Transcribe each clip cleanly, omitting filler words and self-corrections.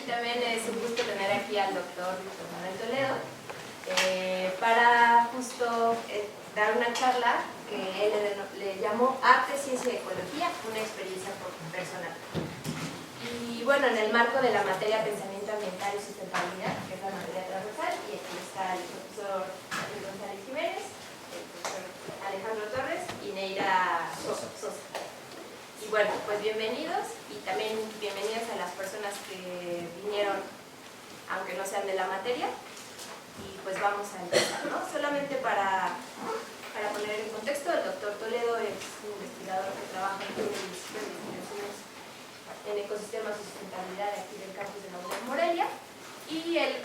también es un gusto tener aquí al doctor Víctor Manuel Toledo para justo dar una charla que él le llamó Arte, Ciencia y Ecología, una experiencia personal. Y bueno, en el marco de la materia Pensamiento Ambiental y Sustentabilidad, que es la materia transversal, y aquí está el profesor David González Jiménez, el profesor Alejandro Torres y Neira Sosa. Y bueno, pues bienvenidos y también bienvenidos a las personas que vinieron, aunque no sean de la materia. Y pues vamos a empezar, ¿no? Solamente para poner en contexto, el doctor Toledo es un investigador que trabaja en el Instituto de Investigaciones en Ecosistemas y Sustentabilidad aquí del campus de la UNAM Morelia, y él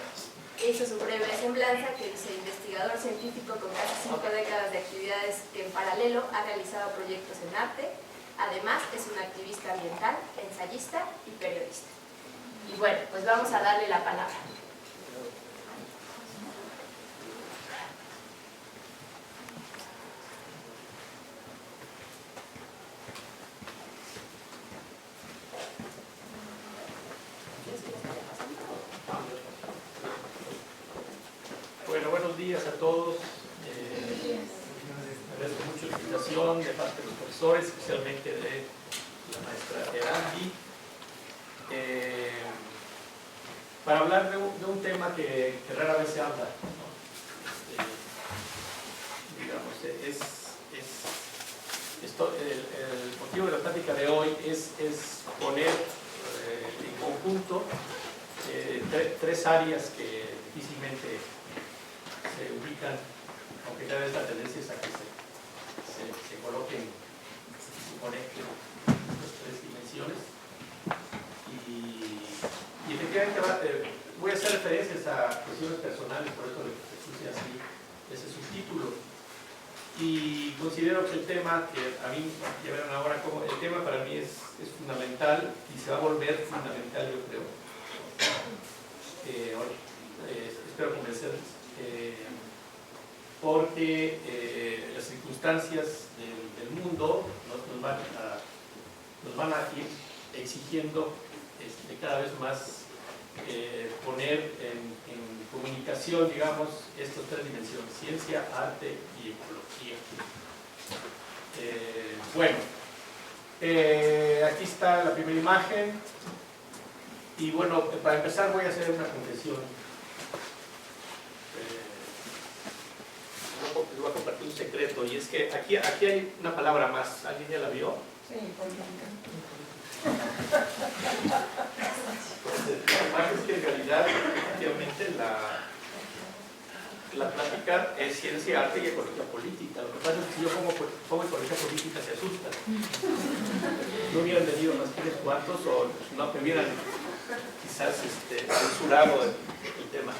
hizo su breve semblanza que dice: investigador científico con casi 5 décadas de actividades que en paralelo ha realizado proyectos en arte. Además, es un activista ambiental, ensayista y periodista. Y bueno, pues vamos a darle la palabra. Bueno, buenos días a todos. Agradezco mucho la invitación de parte de los profesores, especialmente de la maestra Erandi, para hablar de un tema que rara vez se habla, ¿no? Digamos, el motivo de la plática de hoy es poner en conjunto tres áreas que difícilmente se ubican, aunque cada vez la tendencia es a que se coloquen, se conecten las tres dimensiones. Y efectivamente voy a hacer referencias a cuestiones personales, por eso le puse así ese subtítulo. Y considero que el tema, que a mí ya verán ahora como el tema para mí es fundamental y se va a volver fundamental, yo creo. Espero convencerles. Porque las circunstancias del mundo nos van a ir exigiendo cada vez más poner en comunicación, digamos, estas tres dimensiones: ciencia, arte y ecología. Bueno, aquí está la primera imagen. Y bueno, para empezar voy a hacer una confesión. Les voy a compartir un secreto, y es que aquí hay una palabra más. ¿Alguien ya la vio? Sí, política. Pues, es que en realidad, efectivamente, la plática es ciencia, arte y ecología política. Lo que pasa es que si yo pongo ecología política, se asustan. No hubieran venido más que unos cuantos, o no me hubieran quizás censurado el tema.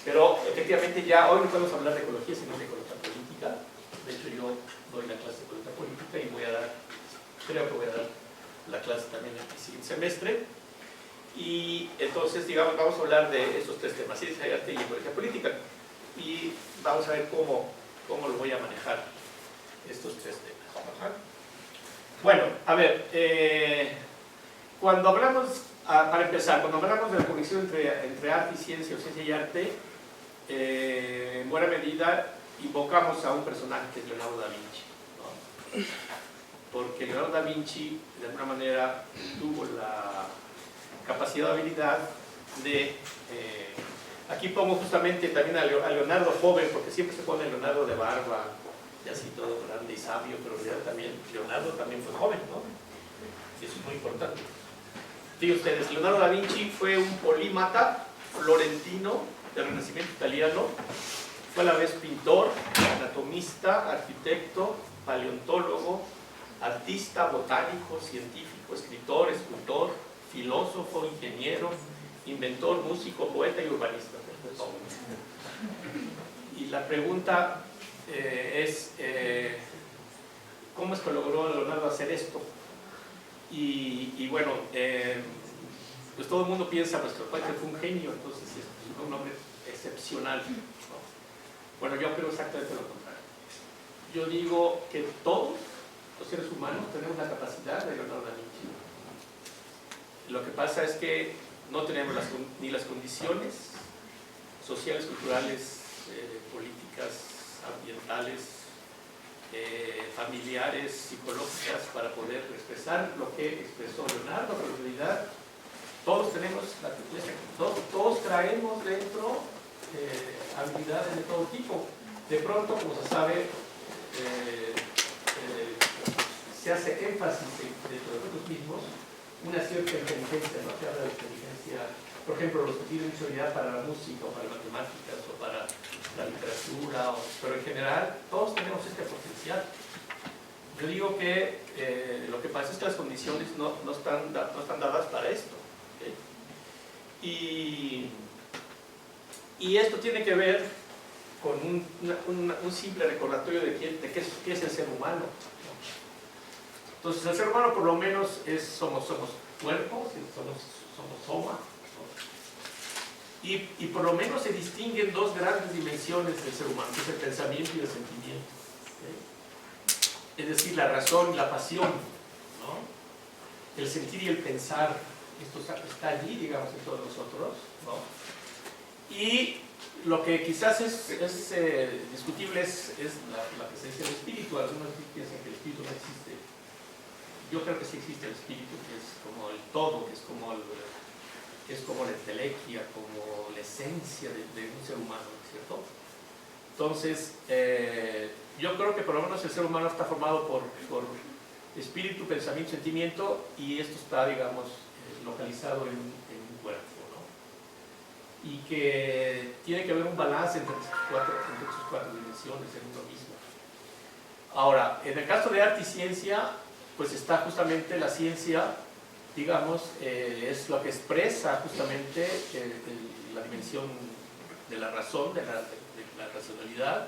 Pero efectivamente ya hoy no podemos hablar de ecología, sino de ecología política. De hecho, yo doy la clase de ecología política y creo que voy a dar la clase también en el siguiente semestre. Y entonces, digamos, vamos a hablar de estos tres temas: ciencia, arte y ecología política. Y vamos a ver cómo lo voy a manejar estos tres temas. Bueno, a ver, cuando hablamos, para empezar, cuando hablamos de la conexión entre arte y ciencia, o ciencia y arte, en buena medida invocamos a un personaje que es Leonardo da Vinci, ¿no? Porque Leonardo da Vinci, de alguna manera, tuvo la capacidad o habilidad de... aquí pongo justamente también a Leonardo joven, porque siempre se pone Leonardo de barba y así todo grande y sabio, pero en realidad también Leonardo también fue joven, ¿no? Y eso es muy importante. Digo ustedes, Leonardo da Vinci fue un polímata florentino del Renacimiento italiano. Fue a la vez pintor, anatomista, arquitecto, paleontólogo, artista, botánico, científico, escritor, escultor, filósofo, ingeniero, inventor, músico, poeta y urbanista. Y la pregunta es, ¿cómo es que logró Leonardo hacer esto? Y bueno, pues todo el mundo piensa pues, que fue un genio, entonces es un hombre excepcional, ¿no? Bueno, yo creo exactamente lo contrario. Yo digo que todos los seres humanos tenemos la capacidad de Leonardo da Vinci. Lo que pasa es que no tenemos ni las condiciones sociales, culturales, políticas, ambientales, familiares, psicológicas, para poder expresar lo que expresó Leonardo. Pero en realidad todos tenemos todos traemos dentro habilidades de todo tipo. De pronto, como se sabe, se hace énfasis dentro de nosotros mismos una cierta inteligencia, ¿no? Se habla de inteligencia, por ejemplo, los que tienen mucha habilidad para la música o para las matemáticas o para la literatura, pero en general todos tenemos este potencial. Yo digo que lo que pasa es que las condiciones no están dadas para esto, ¿okay? Y esto tiene que ver con un simple recordatorio de qué es el ser humano. Entonces, el ser humano por lo menos somos cuerpos, somos soma, ¿no? Y por lo menos se distinguen dos grandes dimensiones del ser humano, que es el pensamiento y el sentimiento, ¿okay? Es decir, la razón y la pasión, ¿no? El sentir y el pensar, esto está allí, digamos, en todos nosotros, ¿no? Y lo que quizás es discutible es la presencia del espíritu. Algunos piensan que el espíritu no existe. Yo creo que sí existe el espíritu, que es como el todo, que es como la entelequia, como la esencia de un ser humano, ¿cierto? Entonces, yo creo que por lo menos el ser humano está formado por espíritu, pensamiento, sentimiento, y esto está, digamos, localizado en un cuerpo, ¿no? Y que tiene que haber un balance entre esas cuatro dimensiones en uno mismo. Ahora, en el caso de arte y ciencia, pues está justamente la ciencia, digamos, es lo que expresa justamente la dimensión de la razón, de la racionalidad.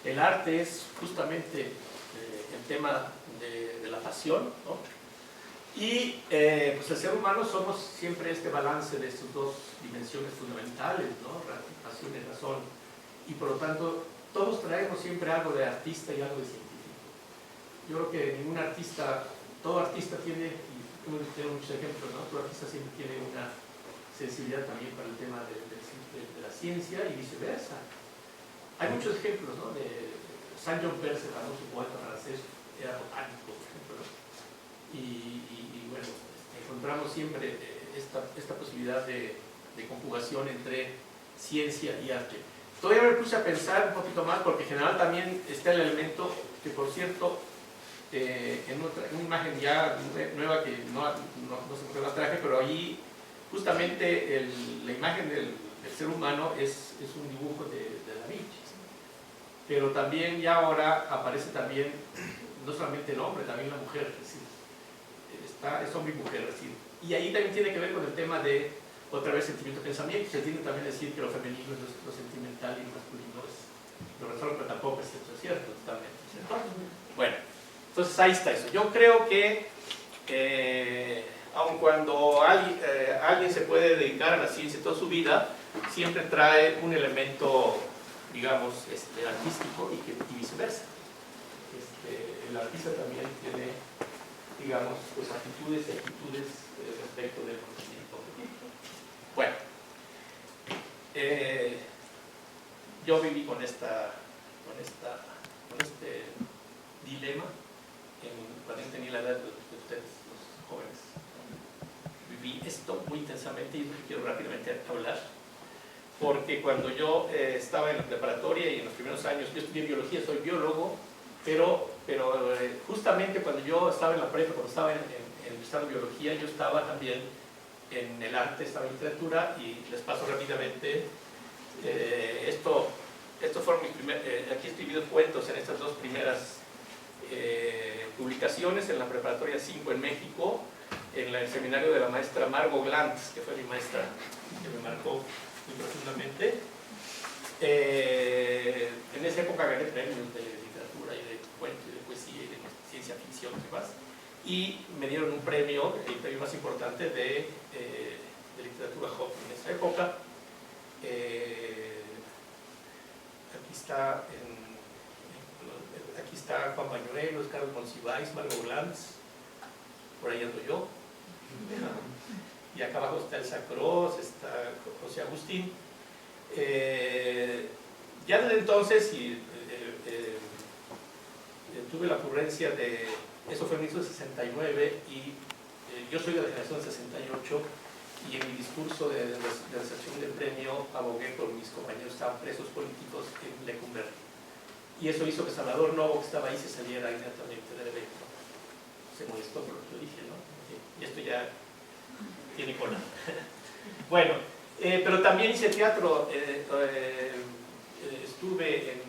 El arte es justamente el tema de la pasión, ¿no? Y pues el ser humano somos siempre este balance de estas dos dimensiones fundamentales, ¿no? Pasión y razón. Y por lo tanto, todos traemos siempre algo de artista y algo de científico. Yo creo que ningún artista, todo artista tiene, y tengo muchos ejemplos, ¿no? Todo artista siempre tiene una sensibilidad también para el tema de la ciencia y viceversa. Hay muchos ejemplos, ¿no? De Saint John Perse, famoso poeta francés, era botánico, por ejemplo, ¿no? Y bueno, encontramos siempre esta posibilidad de conjugación entre ciencia y arte. Todavía me puse a pensar un poquito más, porque en general también está el elemento que, por cierto, en una imagen ya nueva que no se me traje, pero allí justamente la imagen del ser humano es un dibujo de Da Vinci. Pero también ya ahora aparece también no solamente el hombre, también la mujer, es decir, es hombre y mujer, es decir, y ahí también tiene que ver con el tema de, otra vez, sentimiento y pensamiento. Se tiene también decir que lo femenino es lo sentimental y lo masculino es lo resuelve, pero tampoco es cierto, totalmente, ¿cierto? Bueno, entonces ahí está eso. Yo creo que aun cuando alguien se puede dedicar a la ciencia toda su vida, siempre trae un elemento, digamos, artístico y viceversa. El artista también tiene, digamos, pues actitudes y actitudes respecto del conocimiento objetivo. Bueno, yo viví con este dilema cuando tenía la edad de ustedes, los jóvenes. Viví esto muy intensamente y quiero rápidamente hablar, porque cuando yo estaba en la preparatoria y en los primeros años, yo estudié biología, soy biólogo, pero justamente cuando yo estaba en la prepa, cuando estaba estudiando biología, yo estaba también en el arte, estaba en literatura, y les paso rápidamente. Estos fueron mis primeros, aquí he escrito cuentos en estas dos primeras publicaciones, en la preparatoria 5 en México, en el seminario de la maestra Margot Glantz, que fue mi maestra, que me marcó muy profundamente. En esa época gané premios de literatura y de cuento y de poesía y de ciencia ficción y demás, y me dieron un premio, el premio más importante de literatura joven en esa época. Aquí está Juan Bañuelos, Carlos Monsiváis, Margot Glantz, por ahí ando yo. y acá abajo está Elsa Cross, está José Agustín. Ya desde entonces tuve la ocurrencia de, eso fue en 1969 y yo soy de la generación 68 y en mi discurso de recepción del premio abogué por mis compañeros que estaban presos políticos en Lecumberri. Y eso hizo que Salvador Novo, que estaba ahí, se saliera inmediatamente del evento. Se molestó por lo que yo dije, ¿no? Y esto ya tiene cola. Bueno, pero también hice teatro, estuve en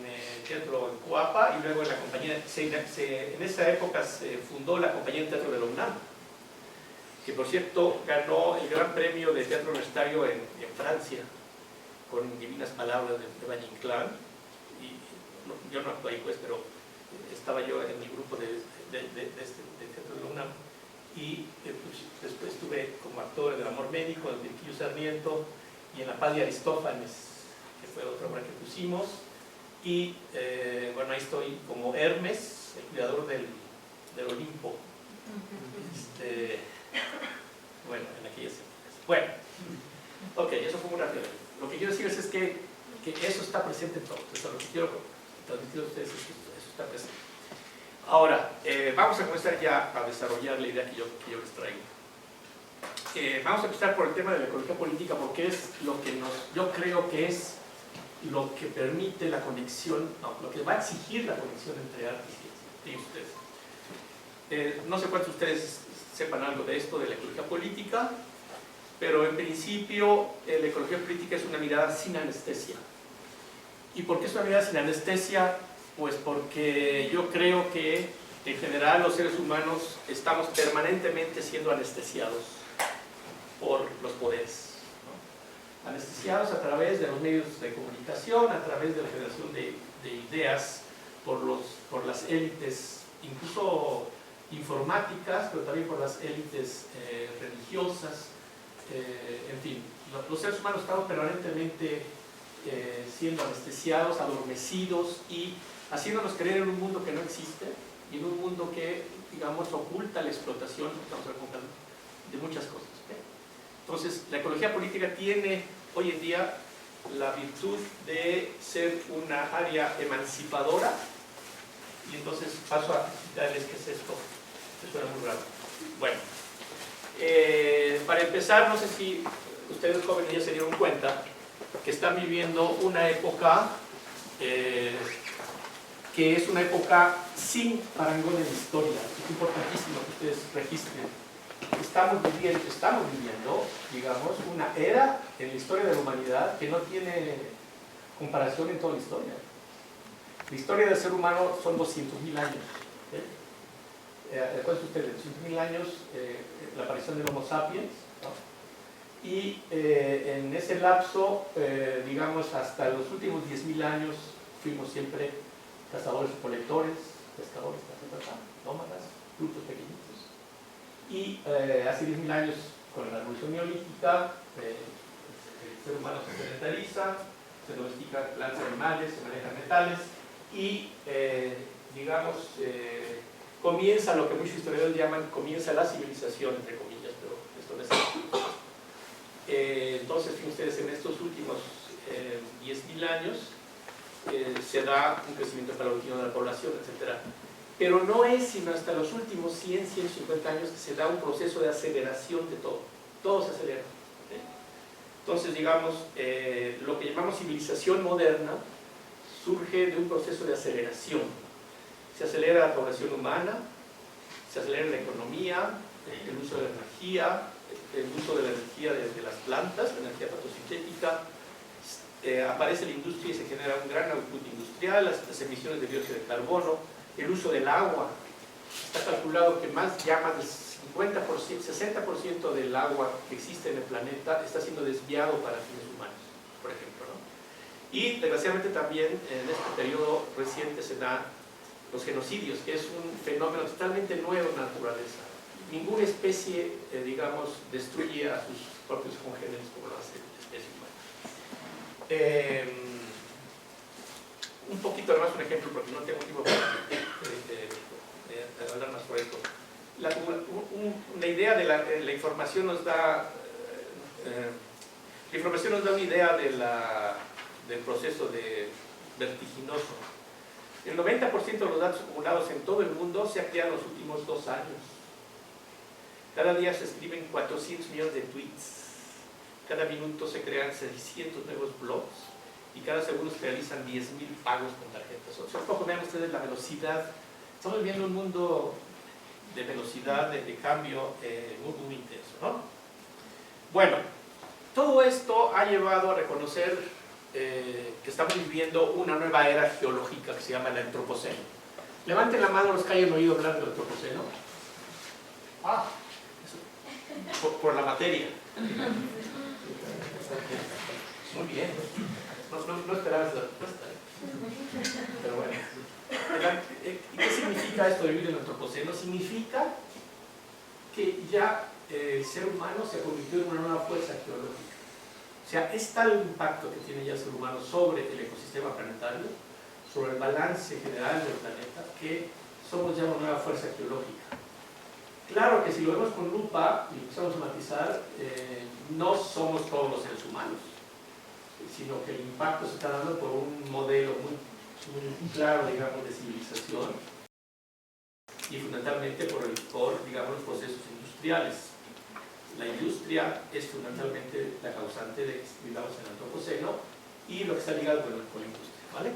teatro en Coapa y luego en la compañía, en esa época se fundó la compañía de teatro de la UNAM, que por cierto ganó el gran premio de teatro universitario en Francia, con Divinas Palabras de Valle Inclán. Yo no actué ahí pues, pero estaba yo en mi grupo de teatro de la UNAM. Y pues, después estuve como actor en El Amor Médico, de Virgilio Sarmiento, y en La Paz de Aristófanes, que fue otra obra que pusimos. Y bueno, ahí estoy como Hermes, el cuidador del Olimpo. Bueno, en aquellas épocas. Bueno, ok, eso fue muy rápido. Lo que quiero decirles es que eso está presente en todo. Entonces, lo que quiero transmitir a ustedes es que eso está presente. Ahora, vamos a comenzar ya a desarrollar la idea que yo les traigo. Vamos a empezar por el tema de la ecología política, porque es lo que yo creo que es lo que permite la conexión, no, lo que va a exigir la conexión entre arte y ustedes. No sé cuántos de ustedes sepan algo de esto, de la ecología política, pero en principio la ecología política es una mirada sin anestesia. ¿Y por qué es una mirada sin anestesia? Pues porque yo creo que en general los seres humanos estamos permanentemente siendo anestesiados por los poderes, ¿no? Anestesiados a través de los medios de comunicación, a través de la generación de ideas por las élites, incluso informáticas, pero también por las élites religiosas, en fin, los seres humanos estamos permanentemente siendo anestesiados, adormecidos y haciéndonos creer en un mundo que no existe y en un mundo que, digamos, oculta la explotación, estamos hablando de muchas cosas. Entonces, la ecología política tiene hoy en día la virtud de ser una área emancipadora y entonces paso a explicarles qué es esto, que suena muy raro. Bueno, para empezar, no sé si ustedes jóvenes ya se dieron cuenta que están viviendo una época que es una época sin parangón en la historia. Es importantísimo que ustedes registren. Estamos viviendo, digamos, una era en la historia de la humanidad que no tiene comparación en toda la historia. La historia del ser humano son 200.000 años. ¿Recuerdan ustedes? 200.000 años, la aparición del Homo sapiens, ¿no? Y en ese lapso, digamos, hasta los últimos 10.000 años fuimos siempre cazadores-recolectores, pescadores, nómadas, grupos pequeñitos. Y hace 10.000 años, con la revolución neolítica, el ser humano se sedentariza, se domestica plantas, animales, se manejan metales y, digamos, comienza lo que muchos historiadores llaman, comienza la civilización, entre comillas, pero esto no es así. Entonces, fíjense ustedes, en estos últimos 10.000 años se da un crecimiento paulatino de la población, etc. Pero no es sino hasta los últimos 100, 150 años que se da un proceso de aceleración de todo. Todo se acelera. Entonces, digamos, lo que llamamos civilización moderna surge de un proceso de aceleración. Se acelera la población humana, se acelera la economía, el uso de la energía, el uso de la energía de las plantas, la energía fotosintética, aparece la industria y se genera un gran output industrial, las emisiones de dióxido de carbono, el uso del agua. Está calculado que más del 50%, 60% del agua que existe en el planeta está siendo desviado para fines humanos, por ejemplo, ¿no? Y desgraciadamente también en este periodo reciente se dan los genocidios, que es un fenómeno totalmente nuevo en la naturaleza. Ninguna especie, digamos, destruye a sus propios congéneres como lo hace la especie humana. Un poquito más un ejemplo, porque no tengo tiempo para hablar más sobre esto. Una idea de la información nos da La información nos da una idea del proceso vertiginoso. El 90% de los datos acumulados en todo el mundo se ha creado en los últimos 2 años. Cada día se escriben 400 millones de tweets. Cada minuto se crean 600 nuevos blogs. Y cada segundo se realizan 10.000 pagos con tarjetas. O sea, un poco vean ustedes la velocidad. Estamos viviendo un mundo de velocidad, de cambio muy intenso, ¿no? Bueno, todo esto ha llevado a reconocer que estamos viviendo una nueva era geológica que se llama el Antropoceno. Levanten la mano los que hayan oído hablar del Antropoceno. Ah, eso, por la materia. Muy bien. No esperaba esa respuesta. Pero bueno. ¿Y qué significa esto de vivir en el Antropoceno? Significa que ya el ser humano se ha convertido en una nueva fuerza geológica. O sea, es tal el impacto que tiene ya el ser humano sobre el ecosistema planetario, sobre el balance general del planeta, que somos ya una nueva fuerza geológica. Claro que si lo vemos con lupa y empezamos a matizar, no somos todos los seres humanos, sino que el impacto se está dando por un modelo muy claro, digamos, de civilización y fundamentalmente por digamos, los procesos industriales. La industria es fundamentalmente la causante de que vivamos en el Antropoceno y lo que está ligado con la industria, ¿vale?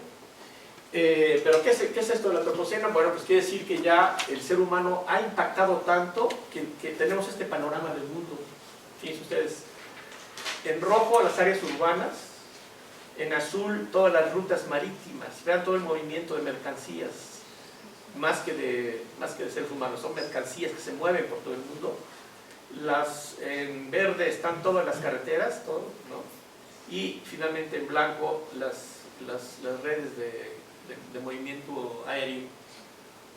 Pero ¿qué es esto del Antropoceno? Bueno, pues quiere decir que ya el ser humano ha impactado tanto que tenemos este panorama del mundo. Fíjense ustedes, en rojo las áreas urbanas, en azul todas las rutas marítimas. Vean todo el movimiento de mercancías, más que de seres humanos, son mercancías que se mueven por todo el mundo. En verde están todas las carreteras, todo, ¿no? Y finalmente en blanco las redes de movimiento aéreo.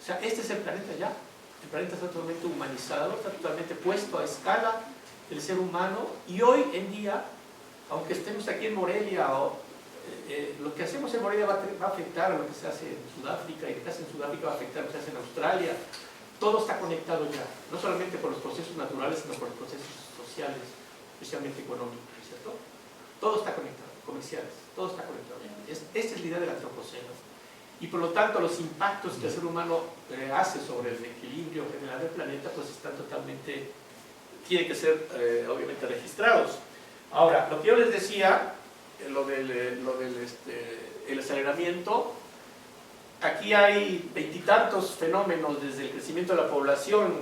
O sea, este es el planeta ya. El planeta está totalmente humanizado, está totalmente puesto a escala del ser humano, y hoy en día, aunque estemos aquí en Morelia, lo que hacemos en Morelia va a afectar a lo que se hace en Sudáfrica, y lo que se hace en Sudáfrica va a afectar a lo que se hace en Australia. Todo está conectado ya, no solamente por los procesos naturales, sino por los procesos sociales, especialmente económicos, ¿cierto? Todo está conectado, comerciales, todo está conectado. Esta es la idea del Antropoceno. Y por lo tanto, los impactos que el ser humano hace sobre el equilibrio general del planeta, pues están totalmente, tienen que ser obviamente registrados. Ahora, lo que yo les decía, el aceleramiento, aquí hay 20 y tantos fenómenos, desde el crecimiento de la población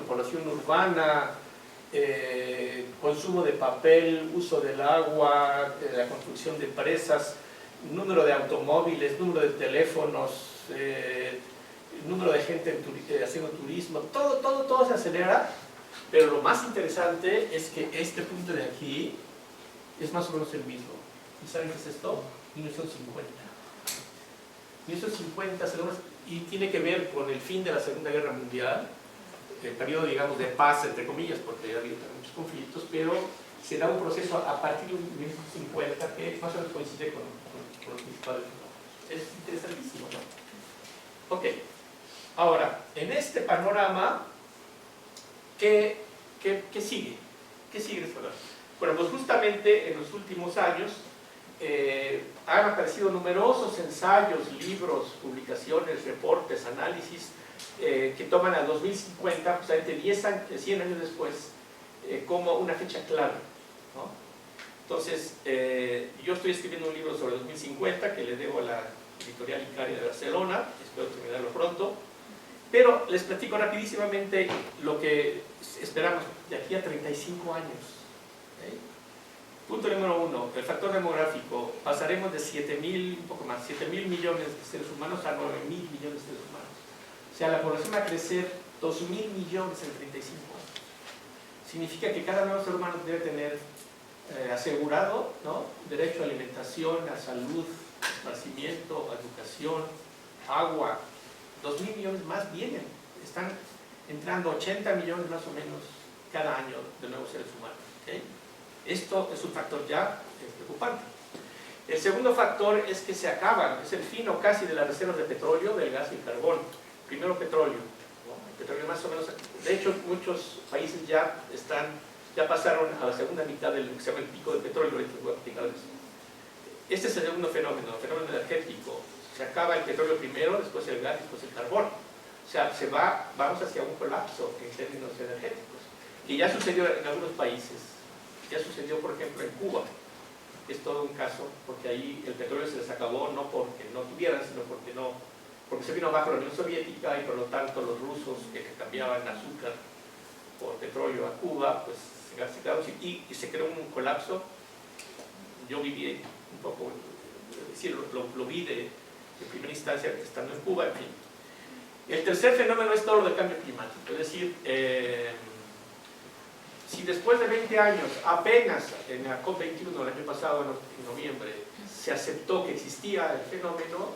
urbana, consumo de papel, uso del agua, la construcción de presas, número de automóviles, número de teléfonos, número de gente haciendo turismo, todo se acelera, pero lo más interesante es que este punto de aquí es más o menos el mismo. ¿Y saben qué es esto? 1950. 1950 y tiene que ver con el fin de la Segunda Guerra Mundial, el periodo, digamos, de paz, entre comillas, porque ha habido muchos conflictos, pero se da un proceso a partir de 1950 que más o menos coincide con los principales fenómenos. Es interesantísimo, ¿no? Ok, ahora, en este panorama, ¿qué sigue? ¿Qué sigue de este panorama? Bueno, pues justamente en los últimos años han aparecido numerosos ensayos, libros, publicaciones, reportes, análisis que toman a 2050, pues 100 años después, como una fecha clave, ¿no? Entonces, yo estoy escribiendo un libro sobre 2050 que le debo a la editorial Icari de Barcelona, espero terminarlo pronto, pero les platico rapidísimamente lo que esperamos de aquí a 35 años. Punto número 1, el factor demográfico. Pasaremos de 7.000, un poco más, 7.000 millones de seres humanos a 9.000 millones de seres humanos. O sea, la población va a crecer 2.000 millones en 35 años. Significa que cada nuevo ser humano debe tener asegurado, ¿no?, derecho a alimentación, a salud, a esparcimiento, a educación, agua. 2.000 millones más vienen. Están entrando 80 millones más o menos cada año de nuevos seres humanos. ¿Okay? Esto es un factor ya preocupante. El segundo factor es que se acaban, es el fin o casi de las reservas de petróleo, del gas y el carbón. Primero petróleo, ¿no? El petróleo más o menos, de hecho muchos países ya están ya pasaron a la segunda mitad del que se llama el pico de petróleo, ahorita voy a explicar eso. Este es el segundo fenómeno, el fenómeno energético. Se acaba el petróleo primero, después el gas, después el carbón. O sea, vamos hacia un colapso en términos energéticos. Y ya sucedió en algunos países. Ya sucedió, por ejemplo, en Cuba. Es todo un caso, porque ahí el petróleo se les acabó no porque no tuvieran, sino porque se vino abajo la Unión Soviética y por lo tanto los rusos que cambiaban azúcar por petróleo a Cuba, pues se quedaron y se creó un colapso. Yo viví un poco, lo vi de primera instancia estando en Cuba, en fin. El tercer fenómeno es todo lo del cambio climático, es decir, si después de 20 años, apenas en la COP21 el año pasado, en noviembre, se aceptó que existía el fenómeno,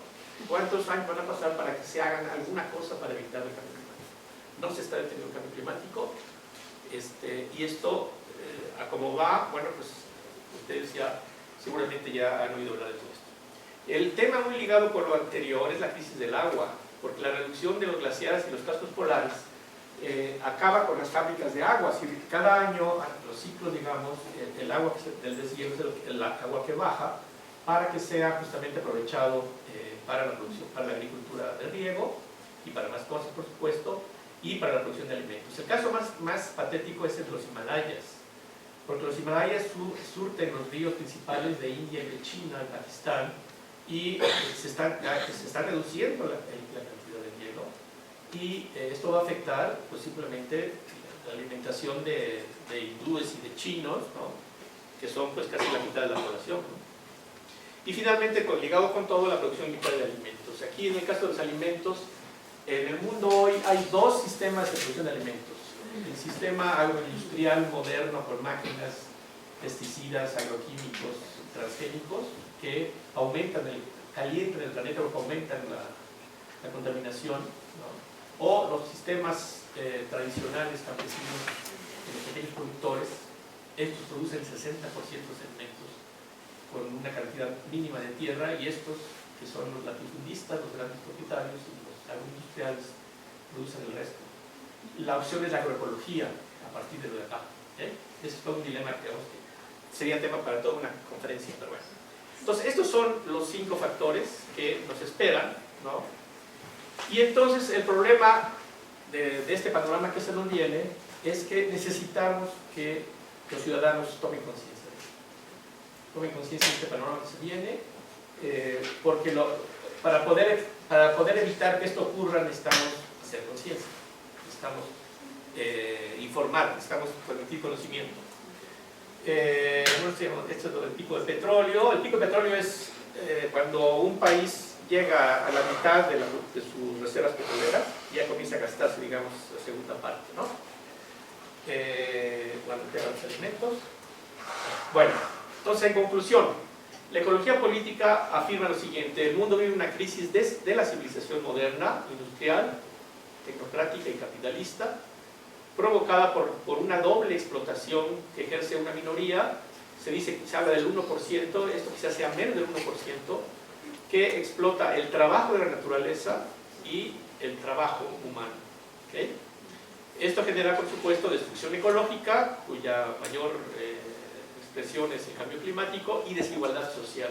¿cuántos años van a pasar para que se hagan alguna cosa para evitar el cambio climático? No se está deteniendo el cambio climático, y esto, a cómo va, bueno, pues ustedes ya seguramente ya han oído hablar de todo esto. El tema muy ligado con lo anterior es la crisis del agua, porque la reducción de los glaciares y los cascos polares acaba con las fábricas de agua. Si cada año, los ciclos, digamos, el agua del deshielo es el agua que baja para que sea justamente aprovechado para la producción, para la agricultura de riego y para más cosas, por supuesto, y para la producción de alimentos. El caso más patético es el de los Himalayas, porque los Himalayas surten los ríos principales de India y de China, y Pakistán, y se está reduciendo la cantidad de hielo, y esto va a afectar pues, simplemente la alimentación de hindúes y de chinos, ¿no? Que son pues casi la mitad de la población, ¿no? Y finalmente, ligado con todo, la producción vital de alimentos. Aquí en el caso de los alimentos, en el mundo hoy hay dos sistemas de producción de alimentos. El sistema agroindustrial moderno con máquinas, pesticidas, agroquímicos, transgénicos, que calientan el planeta o que aumentan la contaminación, ¿no? O los sistemas tradicionales campesinos de los pequeños productores. Estos producen 60% de alimentos con una cantidad mínima de tierra, y estos, que son los latifundistas, los grandes propietarios y los agroindustriales, producen el resto. La opción es la agroecología a partir de lo de acá. Ese es todo un dilema que sería tema para toda una conferencia, pero bueno. Entonces, estos son los 5 factores que nos esperan, ¿no? Y entonces el problema de este panorama que se nos viene es que necesitamos que los ciudadanos tomen conciencia de este panorama que se viene, porque para poder evitar que esto ocurra necesitamos hacer conciencia, necesitamos informar, necesitamos transmitir conocimiento. Esto es lo del pico de petróleo. El pico de petróleo es cuando un país llega a la mitad de sus reservas petroleras, ya comienza a gastarse, digamos, la segunda parte, ¿no? Cuando llegan los alimentos. Bueno, entonces, en conclusión, la ecología política afirma lo siguiente: el mundo vive una crisis de la civilización moderna, industrial, tecnocrática y capitalista, provocada por una doble explotación que ejerce una minoría. Se habla del 1%, esto quizás sea menos del 1%, que explota el trabajo de la naturaleza y el trabajo humano. ¿Okay? Esto genera, por supuesto, destrucción ecológica, cuya mayor expresión es el cambio climático, y desigualdad social,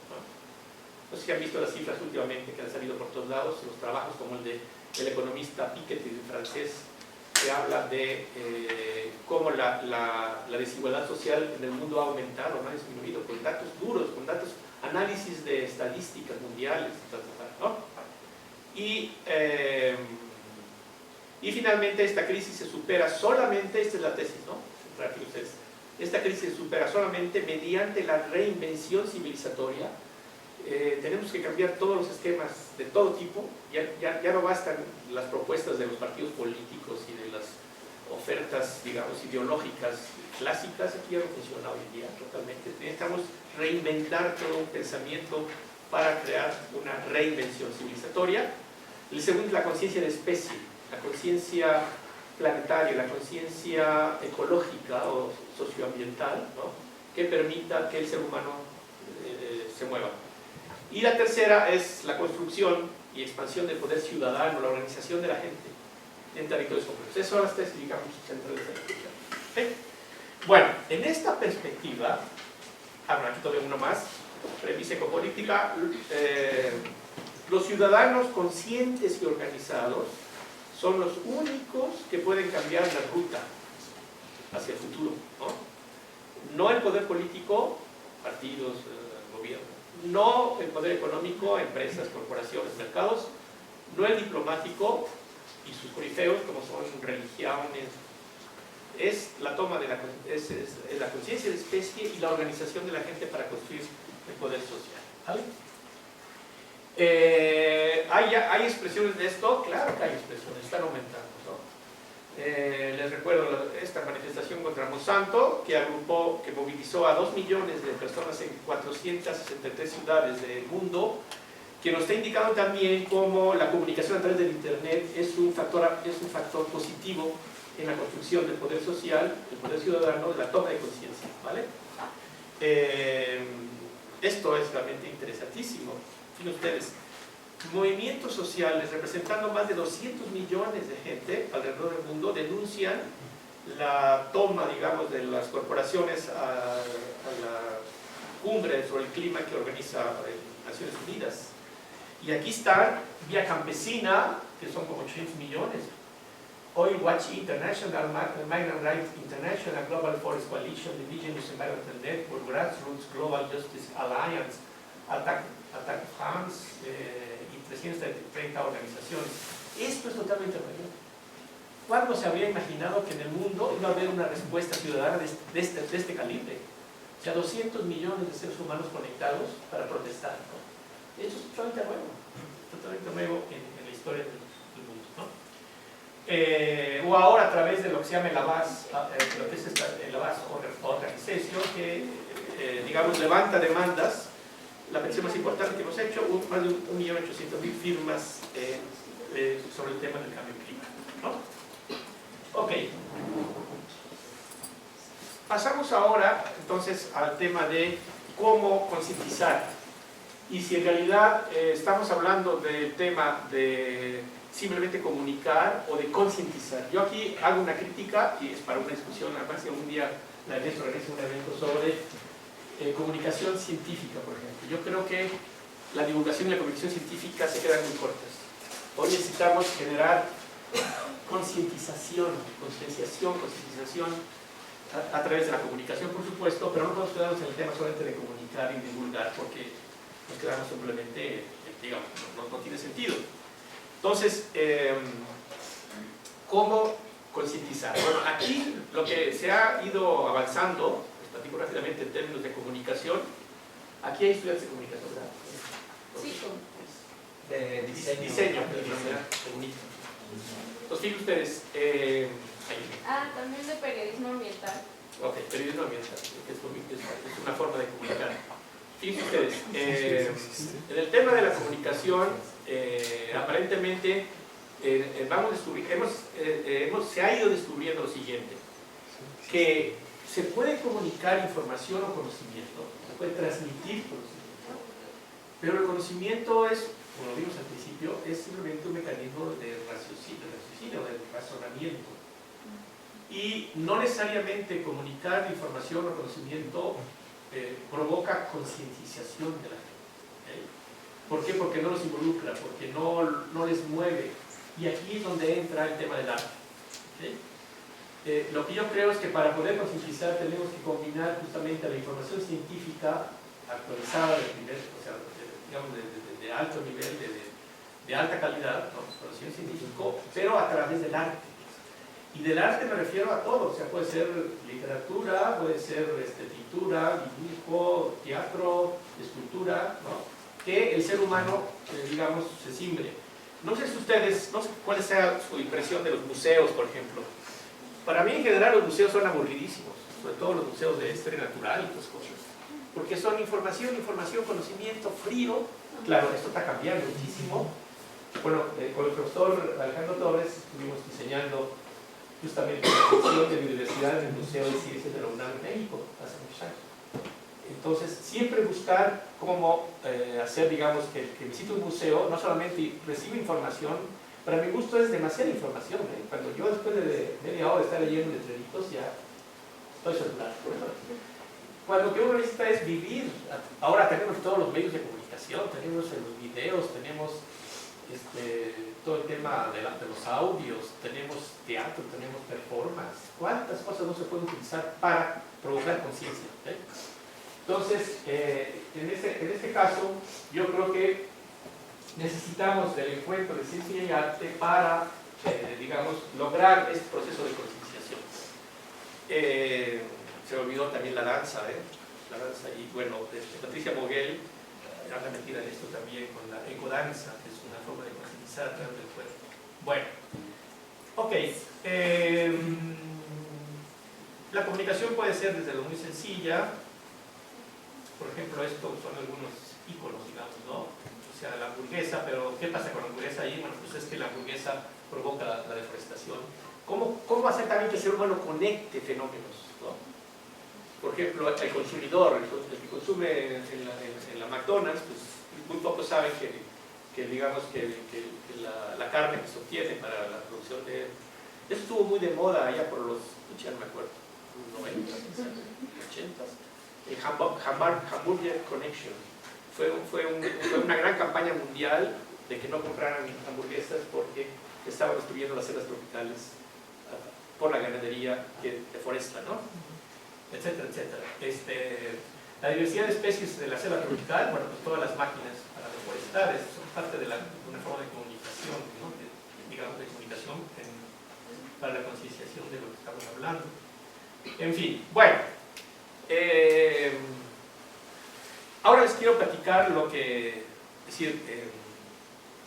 ¿no? No sé si han visto las cifras últimamente que han salido por todos lados, los trabajos como el del economista Piketty, francés, que habla de cómo la desigualdad social en el mundo ha aumentado, no ha disminuido, con datos duros, con datos, análisis de estadísticas mundiales, ¿no? Y finalmente esta crisis se supera solamente, esta es la tesis, ¿no? Esta crisis se supera solamente mediante la reinvención civilizatoria. Tenemos que cambiar todos los esquemas de todo tipo. Ya no bastan las propuestas de los partidos políticos y de las ofertas, digamos, ideológicas clásicas. Aquí ya no funciona hoy en día totalmente. Necesitamos reinventar todo un pensamiento para crear una reinvención civilizatoria. El segundo es la conciencia de especie, la conciencia planetaria, la conciencia ecológica o socioambiental, ¿no? Que permita que el ser humano se mueva. Y la tercera es la construcción y expansión del poder ciudadano, la organización de la gente en territorios concretos. Esas son las tres, digamos, centrales de la discusión. ¿Okay? Bueno, en esta perspectiva, aquí todavía uno más, premisa ecopolítica, los ciudadanos conscientes y organizados son los únicos que pueden cambiar la ruta hacia el futuro, ¿no? No el poder político, partidos, gobierno, no el poder económico, empresas, corporaciones, mercados, no el diplomático y sus corifeos como son religiones. Es la toma de la conciencia de especie y la organización de la gente para construir el poder social, ¿vale? ¿Hay expresiones de esto? Claro que hay expresiones, están aumentando, ¿no? Les recuerdo esta manifestación contra Monsanto que movilizó a 2 millones de personas en 463 ciudades del mundo, que nos está indicando también cómo la comunicación a través del Internet es un factor positivo en la construcción del poder social, del poder ciudadano, de la toma de conciencia, ¿vale? Esto es realmente interesantísimo. Fíjense ustedes, movimientos sociales representando más de 200 millones de gente alrededor del mundo denuncian la toma, digamos, de las corporaciones a la cumbre sobre el clima que organiza Naciones Unidas. Y aquí está Vía Campesina, que son como 800 millones. Oil Watch International, Migrant Rights International, Global Forest Coalition, Indigenous Environmental Network, Grassroots, Global Justice Alliance, Attack France y 330 organizaciones. Esto es totalmente real. ¿Cuándo se habría imaginado que en el mundo iba a haber una respuesta ciudadana de este calibre? O sea, 200 millones de seres humanos conectados para protestar, ¿no? Eso es totalmente nuevo en la historia del mundo, ¿no? O ahora a través de lo que se llama el Abbas, el Abbas Organization, que digamos levanta demandas. La petición más importante que hemos hecho, más de 1.800.000 firmas sobre el tema del cambio climático, ¿no? Ok. Pasamos ahora entonces al tema de cómo concientizar. Y si en realidad estamos hablando del tema de simplemente comunicar o de concientizar. Yo aquí hago una crítica y es para una discusión, además si algún día la UNESCO organiza un evento sobre comunicación científica, por ejemplo. Yo creo que la divulgación y la comunicación científica se quedan muy cortas. Hoy necesitamos generar concientización a través de la comunicación, por supuesto, pero no podemos quedarnos en el tema solamente de comunicar y divulgar, porque nos quedamos simplemente, digamos, no tiene sentido. Entonces, ¿cómo concientizar? Bueno, aquí lo que se ha ido avanzando, les platico rápidamente en términos de comunicación. Aquí hay estudiantes de comunicación, ¿verdad? Sí. De Diseño, bonito. Entonces, fíjense ustedes. También de periodismo ambiental. Ok, periodismo ambiental, que es una forma de comunicar. Fíjense ustedes, en el tema de la comunicación, aparentemente se ha ido descubriendo lo siguiente, que se puede comunicar información o conocimiento, se puede transmitir conocimiento, pero el conocimiento es, como vimos al principio, es simplemente un mecanismo de raciocinio, de razonamiento. Y no necesariamente comunicar información o conocimiento provoca concientización de la gente. ¿Por qué? Porque no los involucra, porque no les mueve. Y aquí es donde entra el tema del arte. Lo que yo creo es que para poder concientizar tenemos que combinar justamente la información científica actualizada de nivel, o sea, digamos de alto nivel, de alta calidad, ¿no? Conocimiento científico, pero a través del arte. Y del arte me refiero a todo, o sea, puede ser literatura, puede ser pintura, dibujo, teatro, escultura, ¿no? Que el ser humano, digamos, se simbre. No sé si ustedes, no sé cuál sea su impresión de los museos, por ejemplo. Para mí, en general, los museos son aburridísimos, sobre todo los museos de historia natural y otras cosas. Porque son información, conocimiento, frío. Claro, esto está cambiando muchísimo. Bueno, con el profesor Alejandro Torres estuvimos diseñando justamente la sección de biodiversidad en el Museo de Ciencias de la UNAM en México, hace muchos años. Entonces, siempre buscar cómo hacer, digamos, que visite un museo, no solamente recibe información, para mi gusto es demasiada información. Cuando yo después de media hora de estar leyendo letreritos, ya todo eso es blanco. Cuando lo que uno necesita es vivir. Ahora tenemos todos los medios de comunicación, tenemos los videos, tenemos todo el tema de los audios, tenemos teatro, tenemos performance. ¿Cuántas cosas no se pueden utilizar para provocar conciencia? Entonces, en este caso, yo creo que necesitamos del encuentro de ciencia y arte para, digamos, lograr este proceso de concienciación. Se me olvidó también la danza, la danza, y bueno, Patricia Moguel anda metida en esto también con la ecodanza, que es una forma de concientizar a través del cuerpo. Bueno, ok. La comunicación puede ser desde lo muy sencilla. Por ejemplo, estos son algunos íconos, digamos, ¿no? O sea, la hamburguesa, pero ¿qué pasa con la hamburguesa ahí? Bueno, pues es que la hamburguesa provoca la deforestación. ¿Cómo hacer también que el ser humano conecte fenómenos, ¿no? Por ejemplo, el consumidor, el que consume en la McDonald's, pues muy pocos saben que digamos, que la carne que se obtiene para la producción de... Eso estuvo muy de moda allá por los, ya no me acuerdo, 90, 80. El Hamburger Connection fue una gran campaña mundial de que no compraran hamburguesas porque estaban destruyendo las selvas tropicales por la ganadería que deforesta, ¿no? Etcétera, etcétera. La diversidad de especies de la selva tropical, bueno, pues todas las máquinas para deforestar son parte de una forma de comunicación, ¿no? Digamos, de comunicación para la concienciación de lo que estamos hablando. En fin, bueno. Ahora les quiero platicar lo que, es decir,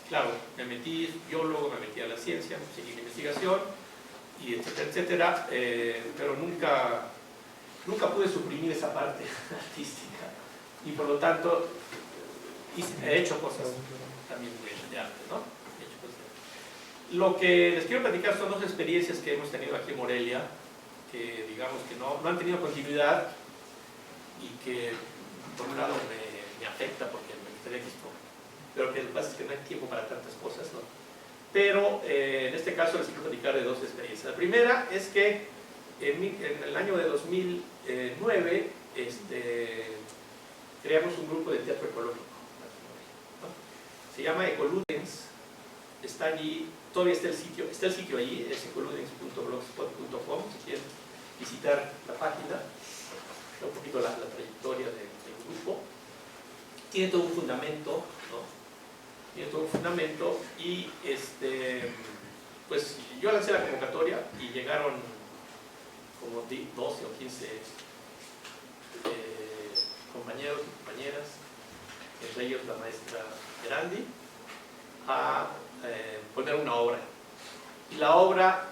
claro, me metí biólogo, me metí a la ciencia, seguí la investigación, y etcétera, etcétera, pero nunca pude suprimir esa parte artística, y por lo tanto he hecho cosas también de arte, ¿no? He hecho cosas de arte. Lo que les quiero platicar son dos experiencias que hemos tenido aquí en Morelia, que digamos que no han tenido continuidad, y que por un lado me afecta porque me gustaría que esto, pero que lo que pasa es que no hay tiempo para tantas cosas, ¿no? Pero en este caso les quiero platicar de dos experiencias. La primera es que en el año de 2009 creamos un grupo de teatro ecológico, ¿no? Se llama Ecoludens, está allí, todavía está el sitio allí, es ecoludens.blogspot.com, si quieren visitar la página, un poquito la trayectoria del grupo. Tiene todo un fundamento, ¿no? Tiene todo un fundamento, y pues yo lancé la convocatoria y llegaron como 12 o 15 compañeros y compañeras, entre ellos la maestra Erandi, a poner una obra. Y la obra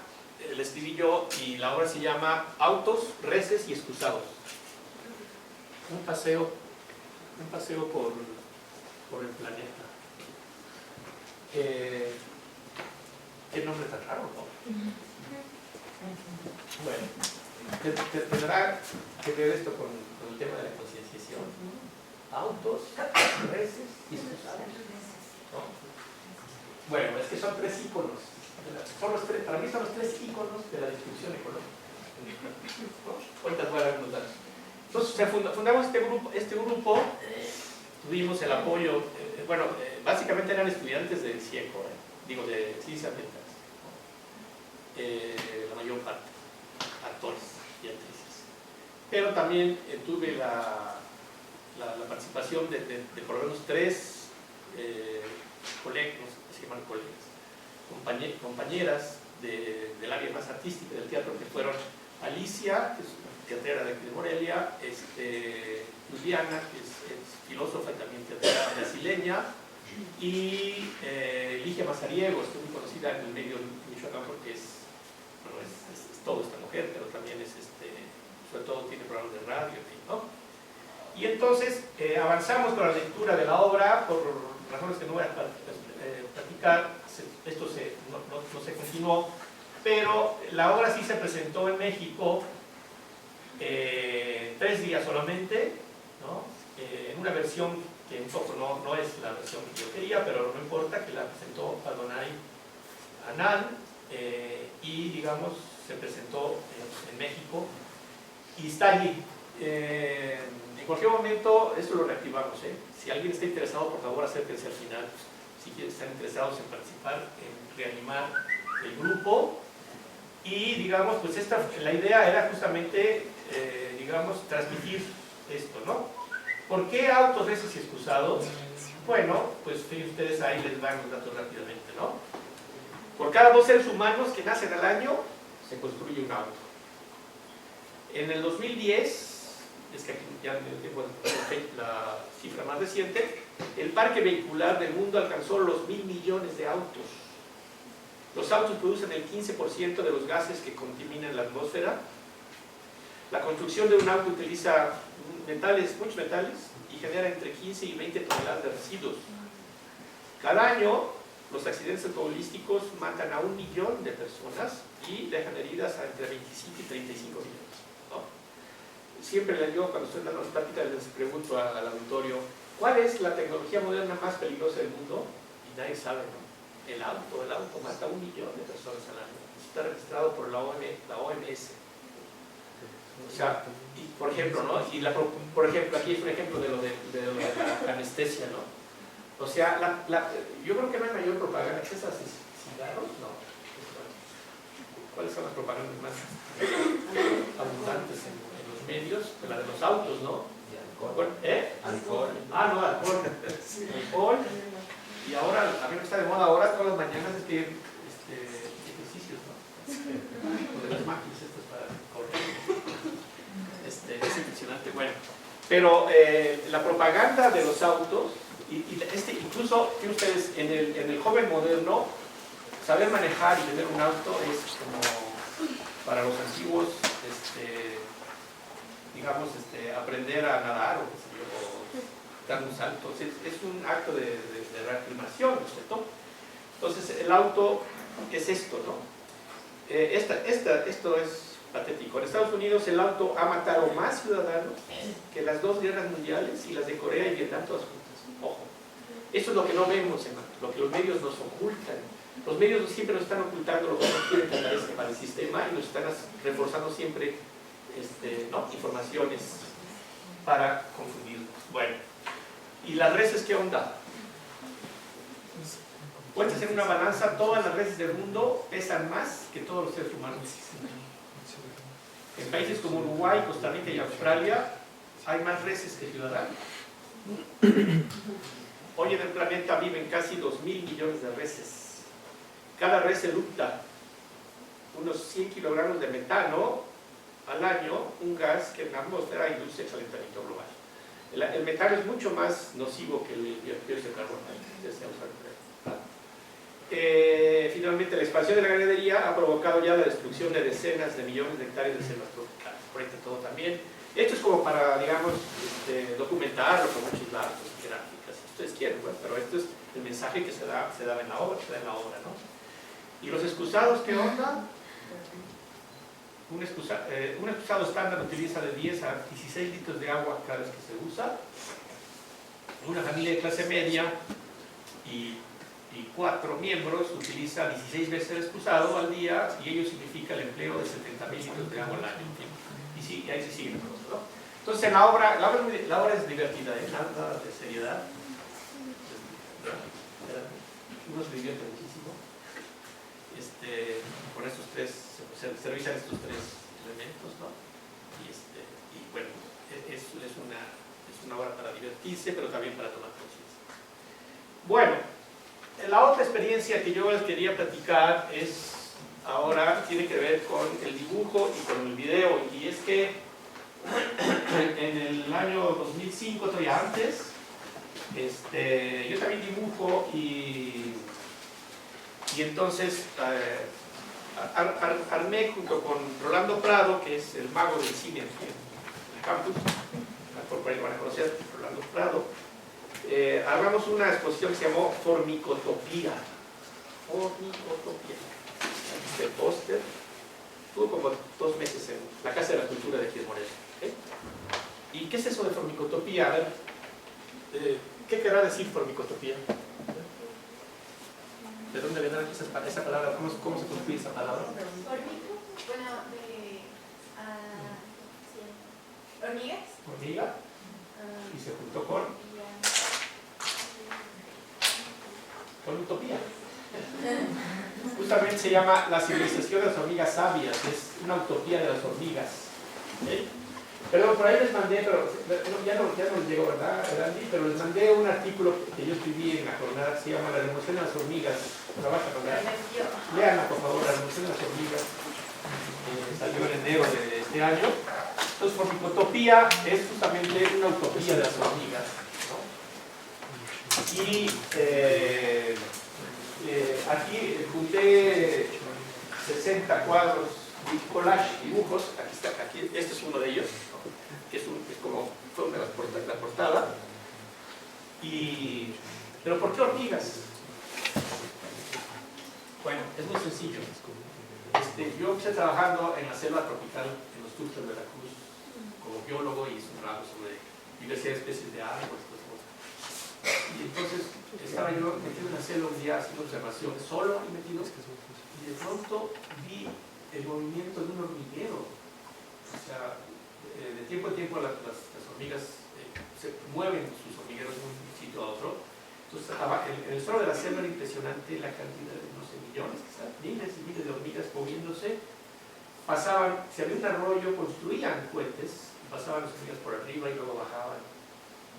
la escribí yo, y la obra se llama Autos, Reses y Excusados. Un paseo por el planeta. ¿Qué nombre tan raro, no? Bueno, tendrá que ver esto con el tema de la concienciación. Autos, reses y excusados, ¿no? Bueno, es que son tres íconos. Para mí son los tres íconos de la discusión ecológica, ¿no? Ahorita voy a dar unos datos. Entonces, fundamos este grupo, tuvimos el apoyo, básicamente eran estudiantes del CIECO, de ciencias ambientales, ¿no? La mayor parte, actores y actrices. Pero también tuve la participación de por lo menos tres colegas, se llaman colegas, compañeras del área más artística del teatro, que fueron Alicia, que es teatrera de aquí de Morelia, Luciana, que es filósofa y también teatrera brasileña, y Ligia Mazariego, que es muy conocida en el medio de Michoacán porque es todo esta mujer, pero también sobre todo tiene programas de radio, ¿no? Y entonces avanzamos con la lectura de la obra, por razones que no voy a platicar, esto no se continuó, pero la obra sí se presentó en México 3 días solamente, ¿no? En una versión que un poco no es la versión que yo quería, pero no importa, que la presentó Adonai Anand, y digamos se presentó en México, y está allí. En cualquier momento esto lo reactivamos. Si alguien está interesado, por favor acérquense al final. Si están interesados en participar, en reanimar el grupo. Y digamos, pues la idea era justamente, digamos, transmitir esto, ¿no? ¿Por qué autos, reces y excusados? Bueno, pues ustedes ahí les dan los datos rápidamente, ¿no? Por cada 2 seres humanos que nacen al año, se construye un auto. En el 2010, es que aquí ya me dio tiempo la cifra más reciente, el parque vehicular del mundo alcanzó los 1.000 millones de autos. Los autos producen el 15% de los gases que contaminan la atmósfera. La construcción de un auto utiliza muchos metales, y genera entre 15 y 20 toneladas de residuos. Cada año, los accidentes automovilísticos matan a 1 millón de personas y dejan heridas a entre 25 y 35 millones, ¿no? Siempre yo, cuando estoy dando las pláticas, les pregunto al auditorio, ¿cuál es la tecnología moderna más peligrosa del mundo? Y nadie sabe, ¿no? El auto mata a 1 millón de personas al año. Está registrado por la OMS. O sea, y por ejemplo, ¿no? Por ejemplo, aquí es un ejemplo de lo de la anestesia, ¿no? O sea, yo creo que no hay mayor propaganda que esas cigarros, no. ¿Cuáles son las propagandas más abundantes en los medios? La de los autos, ¿no? Alcohol. Ah, no, alcohol. Alcohol. Y ahora, a mí me está de moda ahora, todas las mañanas ejercicios, ¿no? O de las máquinas estas para correr. Es impresionante, bueno. Pero la propaganda de los autos, incluso, que ustedes, en el joven moderno, saber manejar y tener un auto es como para los antiguos, digamos, aprender a nadar o dar un salto. Es un acto de reafirmación, ¿cierto? Entonces, el auto es esto, ¿no? Esto es patético. En Estados Unidos el auto ha matado más ciudadanos que las 2 guerras mundiales y las de Corea y Vietnam todas juntas. Ojo. Eso es lo que no vemos, lo que los medios nos ocultan. Los medios siempre nos están ocultando lo que no quieren que aparezca para el sistema y nos están reforzando siempre ¿no? informaciones para confundirnos. Bueno, ¿y las reses qué onda? Puedes hacer una balanza, todas las reses del mundo pesan más que todos los seres humanos. En países como Uruguay, Costa Rica y Australia hay más reses que ciudadanos. Hoy en el planeta viven casi 2.000 millones de reses. Cada res eructa unos 100 kilogramos de metano al año, un gas que en la atmósfera induce calentamiento global. El metano es mucho más nocivo que el dióxido de carbono. Finalmente, la expansión de la ganadería ha provocado ya la destrucción de decenas de millones de hectáreas de selvas tropicales. Por ahí está todo también. Esto es como para, digamos, documentarlo con muchos datos y gráficas, si ustedes quieren, pues, pero esto es el mensaje que se daba en la obra, ¿no? ¿Y los excusados qué onda? Un excusado estándar utiliza de 10 a 16 litros de agua cada vez que se usa. Una familia de clase media y 4 miembros utiliza 16 veces el excusado al día, y ello significa el empleo de 70.000 litros de agua al año. Y ahí se siguen las cosas, ¿no? Entonces, la obra es divertida, nada de seriedad. Uno se divierte muchísimo. Con estos tres, se revisan estos 3 elementos, ¿no? Y bueno, es una obra para divertirse, pero también para tomar conciencia. Bueno, la otra experiencia que yo les quería platicar ahora tiene que ver con el dibujo y con el video, y es que en el año 2005, todavía antes, yo también dibujo y entonces armé junto con Rolando Prado, que es el mago del cine aquí en el campus, por ahí van a conocer, Rolando Prado, armamos una exposición que se llamó Formicotopía. Formicotopía. Este póster estuvo como 2 meses en la Casa de la Cultura de aquí de Morelia. ¿Okay? ¿Y qué es eso de formicotopía? A ver, ¿qué querrá decir formicotopía? ¿De dónde viene esa palabra? ¿Cómo se construye esa palabra? Formico, bueno, ¿Hormigas? hormiga, y se juntó con utopía. Justamente se llama La civilización de las hormigas sabias, es una utopía de las hormigas. ¿Okay? Pero por ahí les mandé, pero ya no les llegó, ¿verdad, Randy? Pero les mandé un artículo que yo escribí en la jornada que se llama La revolución de las hormigas. Leanla, por favor, La revolución de las hormigas. Salió en enero de este año. Entonces, formicotopía es justamente una utopía de las hormigas, ¿no? Y aquí junté 60 cuadros, collage, dibujos. Aquí está, este es uno de ellos, ¿no? Que es como fue una de la portada. ¿Pero por qué hormigas? Bueno, es muy sencillo. Yo empecé trabajando en la selva tropical en los Tuxtlas de Veracruz como biólogo y hice un trabajo sobre diversidad de especies de árboles. Y entonces estaba yo metido en la selva un día haciendo observaciones, solo ahí metido, y de pronto vi el movimiento de un hormiguero. O sea, de tiempo en tiempo las hormigas se mueven sus hormigueros de un sitio a otro. Entonces, en el suelo de la selva era impresionante la cantidad de, no sé, millones, quizás, miles y miles de hormigas moviéndose. Pasaban, si había un arroyo, construían puentes, pasaban las hormigas por arriba y luego bajaban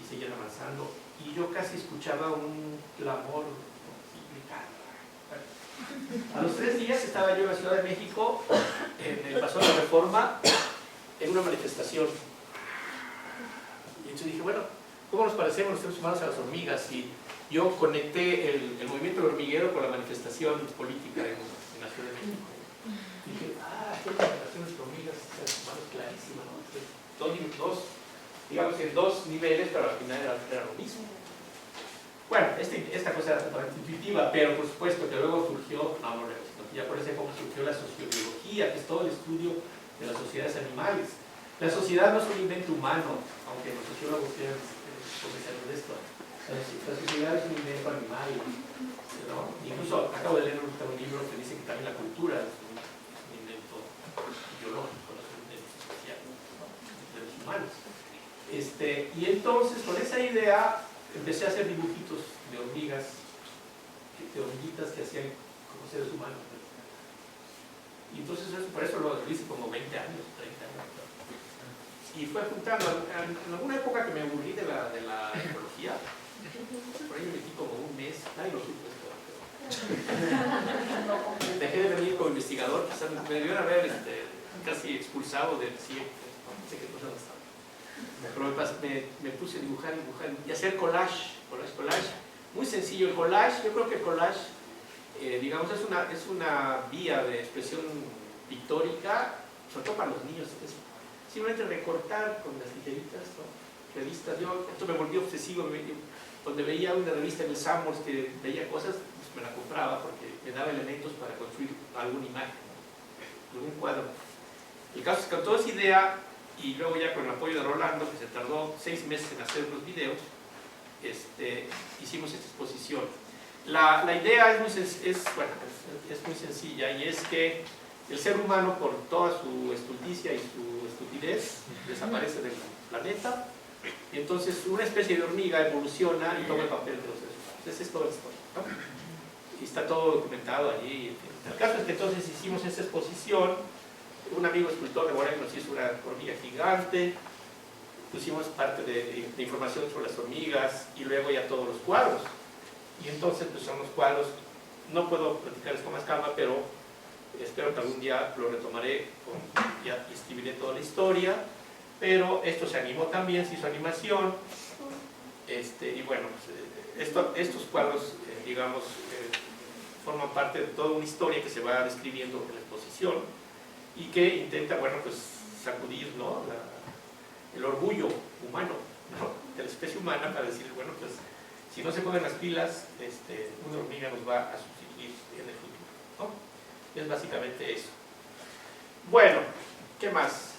y seguían avanzando. Y yo casi escuchaba un clamor y gritando. A los 3 días estaba yo en la Ciudad de México, en el Paso de la Reforma, en una manifestación. Y entonces dije, bueno, ¿cómo nos parecemos los seres humanos a las hormigas? Y yo conecté el movimiento del hormiguero con la manifestación política en la Ciudad de México. Y dije, esta manifestación de hormigas es clarísima, ¿no? Digamos en 2 niveles, pero al final era lo mismo. Bueno, esta cosa era totalmente intuitiva, pero por supuesto que luego surgió, ya por esa época surgió la sociobiología, que es todo el estudio de las sociedades animales. La sociedad no es un invento humano, aunque los sociólogos quieran convencernos de esto. La sociedad es un invento animal, ¿no? Incluso acabo de leer un libro que dice que también la cultura es un invento biológico, no es un invento social, ¿no? De los humanos. Y entonces, con esa idea, empecé a hacer dibujitos de hormigas, de hormiguitas que hacían como seres humanos. Y entonces, por eso lo hice como 20 años, 30 años. Y fue juntando, en alguna época que me aburrí de la ecología, por ahí me metí como un mes, nadie lo supo esto. Dejé de venir como investigador, quizás me debieron haber casi expulsado del CIE, no sé qué cosa estaba. Pero me puse a dibujar y hacer collage. Muy sencillo el collage. Yo creo que el collage, digamos, es una vía de expresión pictórica, sobre todo para los niños. Es simplemente recortar con las tijeritas, ¿no? Revistas. Esto me volvió obsesivo. Donde veía una revista en el Samos que veía cosas, pues me la compraba porque me daba elementos para construir alguna imagen, ¿no? Algún cuadro. El caso es que con toda esa idea, y luego ya con el apoyo de Rolando, que se tardó 6 meses en hacer los videos, hicimos esta exposición. La idea es muy sencilla, y es que el ser humano, por toda su estulticia y su estupidez, desaparece del planeta, y entonces una especie de hormiga evoluciona y toma el papel de los seres humanos. Esa es toda la historia, ¿no? Y está todo documentado allí. El caso es que entonces hicimos esta exposición. Un amigo escultor de Morelia nos hizo una hormiga gigante, pusimos parte de información sobre las hormigas y luego ya todos los cuadros. Y entonces pues son los cuadros, no puedo platicarles con más calma, pero espero que algún día lo retomaré, ya escribiré toda la historia, pero esto se animó también, se hizo animación, y bueno, pues, estos cuadros, digamos, forman parte de toda una historia que se va describiendo en la exposición, y que intenta, bueno, pues sacudir, ¿no? El orgullo humano, ¿no? De la especie humana, para decir, bueno, pues si no se ponen las pilas, una hormiga nos va a sustituir en el futuro, ¿no? Y es básicamente eso. Bueno, ¿qué más?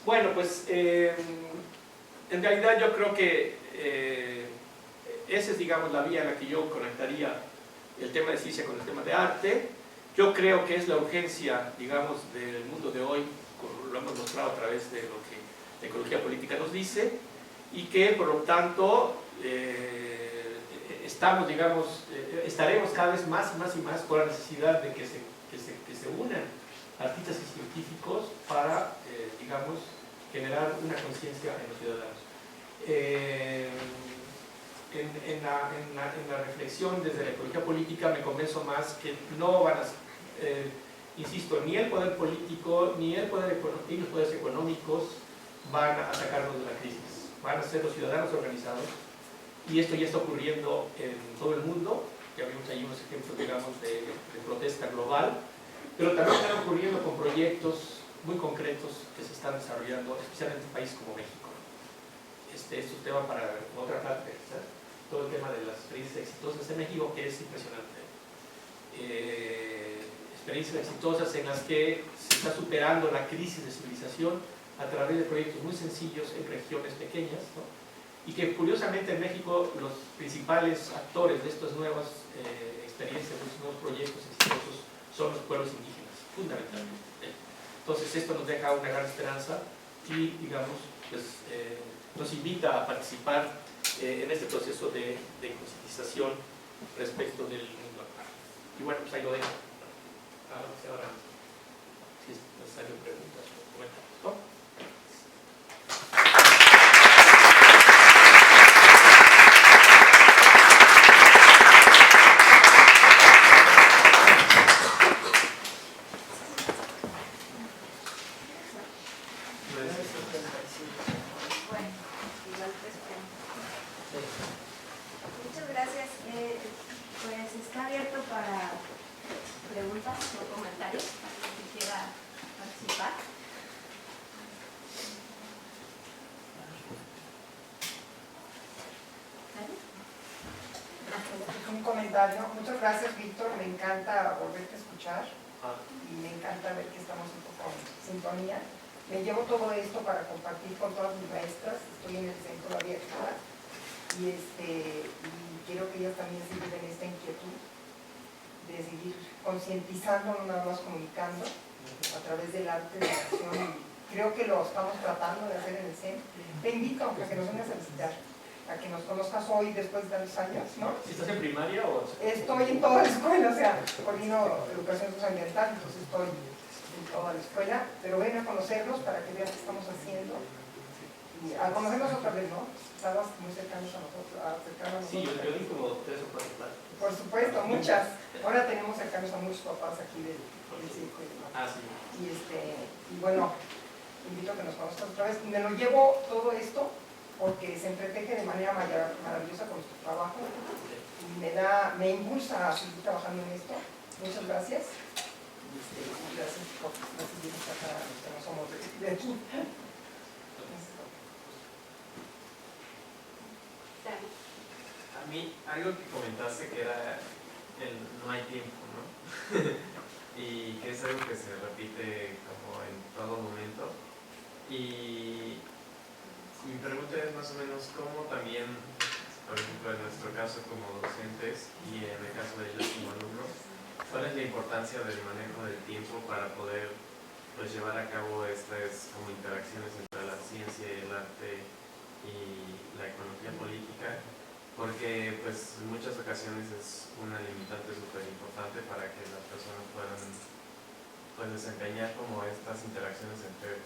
Bueno, pues en realidad yo creo que esa es, digamos, la vía en la que yo conectaría el tema de ciencia con el tema de arte. Yo creo que es la urgencia, digamos, del mundo de hoy, lo hemos mostrado a través de lo que la ecología política nos dice, y que por lo tanto estamos, digamos, estaremos cada vez más y más con la necesidad de que se unan artistas y científicos para, digamos, generar una conciencia en los ciudadanos. En la reflexión desde la ecología política me convenzo más que no van a, insisto, ni el poder político ni los poderes económicos van a sacarnos de la crisis, van a ser los ciudadanos organizados, y esto ya está ocurriendo en todo el mundo. Ya vimos ahí unos ejemplos, digamos, de protesta global, pero también están ocurriendo con proyectos muy concretos que se están desarrollando, especialmente en un país como México. Este es un tema para otra parte, ¿sabes? Todo el tema de las experiencias exitosas en México, que es impresionante. Experiencias exitosas en las que se está superando la crisis de civilización a través de proyectos muy sencillos en regiones pequeñas, ¿no? Y que curiosamente en México los principales actores de estas nuevas experiencias, de estos nuevos proyectos exitosos, son los pueblos indígenas, fundamentalmente. Entonces esto nos deja una gran esperanza y, digamos, pues, nos invita a participar en este proceso de concientización respecto del mundo actual. Y bueno, pues ahí lo dejo. Ahora, si es necesario preguntas o comentarios, ¿no? Muchas gracias. Pues está abierto para preguntas o comentarios, alguien que quiera participar. Un comentario. Muchas gracias, Víctor. Me encanta volverte a escuchar y me encanta ver que estamos un poco en sintonía. Me llevo todo esto para compartir con todas mis maestras. Estoy en el centro de Abiertura y quiero que ellas también se lleven esta inquietud de seguir concientizando, no nada más comunicando a través del arte de la acción, y creo que lo estamos tratando de hacer en el CEN. Te invito a que nos vengas a visitar, a que nos conozcas hoy después de tantos años, ¿no? ¿Estás en primaria o...? Estoy en toda la escuela, o sea, coordino educación socioambiental, entonces estoy en toda la escuela, pero ven a conocernos para que veas qué estamos haciendo. Y a conocernos otra vez, ¿no? Estabas muy cercanos a nosotros, Sí, yo di como 3 o 4 clases. Por supuesto, muchas. Ahora tenemos cercanos a muchos papás aquí del circuito. Sí. Y bueno, invito a que nos conozcas otra vez. Me lo llevo todo esto porque se entreteje de manera maravillosa con nuestro trabajo y me impulsa a seguir trabajando en esto. Muchas gracias. Gracias por recibirnos acá, los que no somos de aquí. A mí, algo que comentaste que era el no hay tiempo, ¿no? Y que es algo que se repite como en todo momento. Y mi pregunta es más o menos cómo también, por ejemplo, en nuestro caso como docentes y en el caso de ellos como alumnos, cuál es la importancia del manejo del tiempo para poder, pues, llevar a cabo estas como interacciones entre la ciencia y el arte y la ecología política, porque pues en muchas ocasiones es una limitante súper importante para que las personas puedan, pues, desempeñar como estas interacciones entre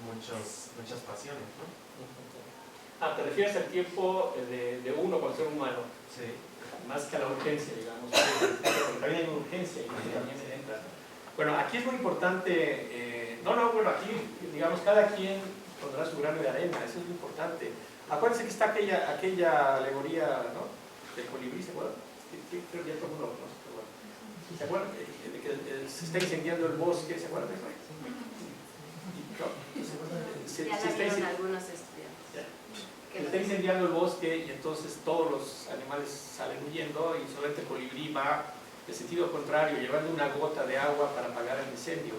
muchas pasiones, ¿no? ¿Te refieres al tiempo de uno con el ser humano? Sí. Más que a la urgencia, digamos. Porque también hay una urgencia y también se entra. Bueno, aquí es muy importante, bueno, aquí, digamos, cada quien pondrá su grano de arena, eso es muy importante. Acuérdense que está aquella alegoría, ¿no?, del colibrí, ¿se acuerdan? Creo que ya todo el mundo lo conoce, pero bueno. ¿Se acuerdan? De que se está incendiando el bosque, ¿se acuerdan de eso? Ya la vieron algunos estudiantes. Se está incendiando el bosque y entonces todos los animales salen huyendo y solamente el colibrí va en sentido contrario, llevando una gota de agua para apagar el incendio.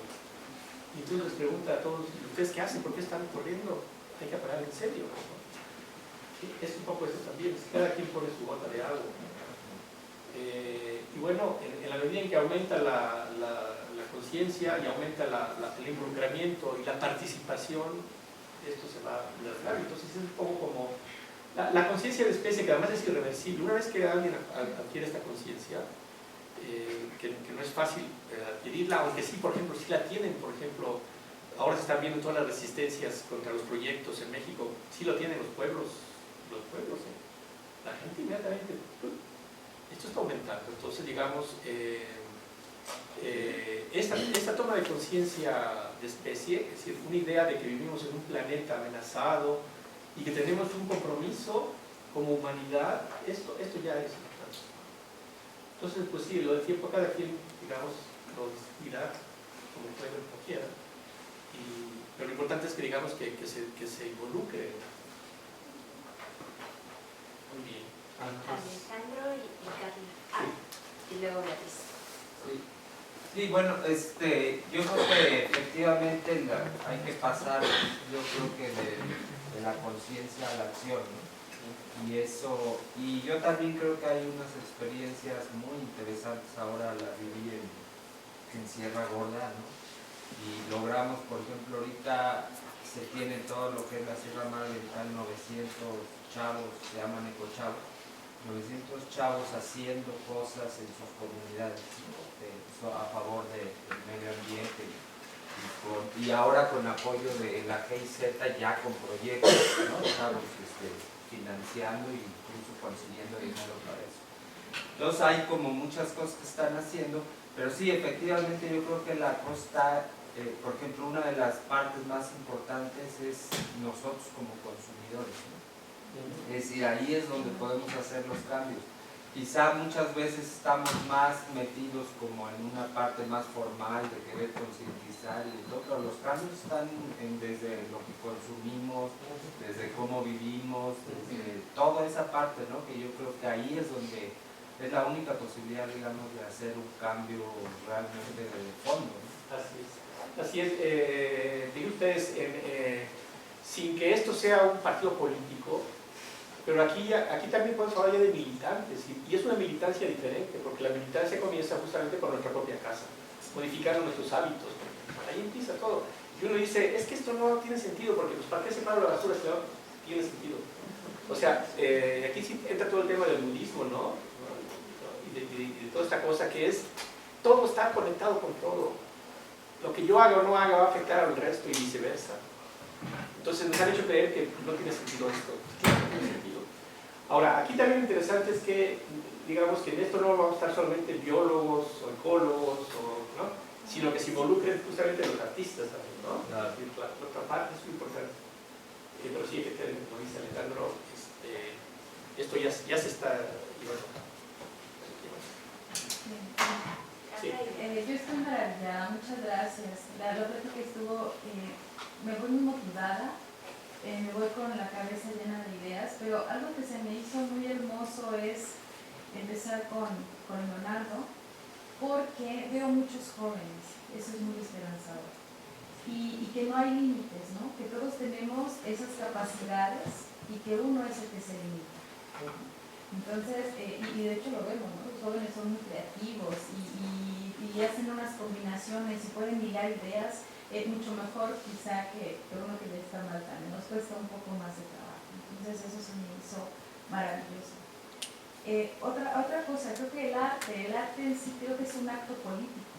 Y entonces les pregunta a todos, ¿ustedes qué hacen? ¿Por qué están corriendo? Hay que apagar el incendio, ¿no? Es un poco eso también, cada quien pone su gota de agua. Y bueno, en la medida en que aumenta la conciencia y aumenta el involucramiento y la participación, esto se va a lograr. Entonces es un poco como la conciencia de especie, que además es irreversible. Una vez que alguien adquiere esta conciencia, que no es fácil adquirirla, aunque sí, por ejemplo, sí la tienen. Por ejemplo, ahora se están viendo todas las resistencias contra los proyectos en México, sí lo tienen los pueblos, la gente inmediatamente, esto está aumentando. Entonces, digamos, esta toma de conciencia de especie, es decir, una idea de que vivimos en un planeta amenazado y que tenemos un compromiso como humanidad, esto ya es importante. Entonces, pues sí, lo del tiempo cada quien, digamos, lo dirá como pueda, como quiera, pero lo importante es que digamos que se involucre. Muy bien. Alejandro y Carla. Y luego Beatriz. Sí, bueno, yo creo que efectivamente hay que pasar, yo creo que de la conciencia a la acción, ¿no? Y yo también creo que hay unas experiencias muy interesantes ahora la viví en Sierra Gorda, ¿no? Y logramos, por ejemplo, ahorita se tiene todo lo que es la Sierra Madre Oriental, 900 chavos, se llaman ecochavos, 900 chavos haciendo cosas en sus comunidades, ¿no? A favor del medio ambiente y ahora con apoyo de la GIZ ya con proyectos, ¿no? Chavos financiando e incluso consiguiendo dinero para eso. Entonces hay como muchas cosas que están haciendo, pero sí, efectivamente yo creo que la cosa, por ejemplo, una de las partes más importantes es nosotros como consumidores, ¿no? Es decir, ahí es donde podemos hacer los cambios. Quizá muchas veces estamos más metidos como en una parte más formal de querer concientizar y todo, pero los cambios están desde lo que consumimos, desde cómo vivimos, desde toda esa parte, ¿no? Que yo creo que ahí es donde es la única posibilidad, digamos, de hacer un cambio realmente de fondo, ¿no? Así es. Digo ustedes, sin que esto sea un partido político, pero aquí también podemos hablar ya de militantes, y es una militancia diferente, porque la militancia comienza justamente por nuestra propia casa, modificando nuestros hábitos. Ahí empieza todo. Y uno dice, es que esto no tiene sentido, porque pues, ¿para qué separo la basura? Esto no tiene sentido. O sea, aquí sí entra todo el tema del budismo, ¿no? Y de toda esta cosa que es, todo está conectado con todo. Lo que yo haga o no haga va a afectar al resto y viceversa. Entonces nos han hecho creer que no tiene sentido esto. Claro, no tiene sentido. Ahora, aquí también lo interesante es que, digamos que en esto no vamos a estar solamente biólogos o ecólogos, ¿no? Sino que se involucren justamente los artistas también, ¿no? Claro. La otra parte es muy importante. Pero sí, efectivamente, como dice Alejandro, esto ya se está llevando. Sí. Yo estoy maravillada, muchas gracias. La verdad es que estuvo, me voy muy motivada, me voy con la cabeza llena de ideas, pero algo que se me hizo muy hermoso es empezar con Leonardo, porque veo muchos jóvenes, eso es muy esperanzador, y que no hay límites, ¿no? Que todos tenemos esas capacidades y que uno es el que se limita. Entonces, y de hecho lo vemos, ¿no? Los jóvenes son muy creativos y hacen unas combinaciones y pueden ligar ideas mucho mejor quizá que uno que ya está mal también. Nos cuesta un poco más de trabajo. Entonces eso se me hizo maravilloso. Otra cosa, creo que el arte en sí creo que es un acto político,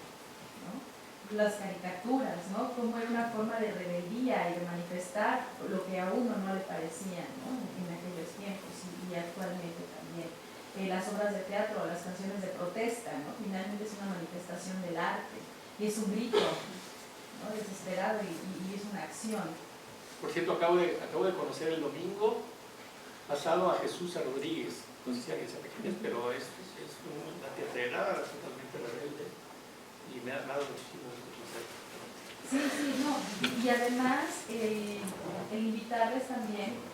¿no? Las caricaturas, ¿no? Como era una forma de rebeldía y de manifestar lo que a uno no le parecía, ¿no? En aquellos tiempos y actualmente también. Las obras de teatro, las canciones de protesta, ¿no? Finalmente es una manifestación del arte y es un grito, ¿no? Desesperado y es una acción. Por cierto, acabo de conocer el domingo pasado a Jesús Rodríguez. No sé si alguien sabe quién es, pero es una teatrera totalmente rebelde y me ha dado muchísimo placer. Sí, no. Y además el invitarles también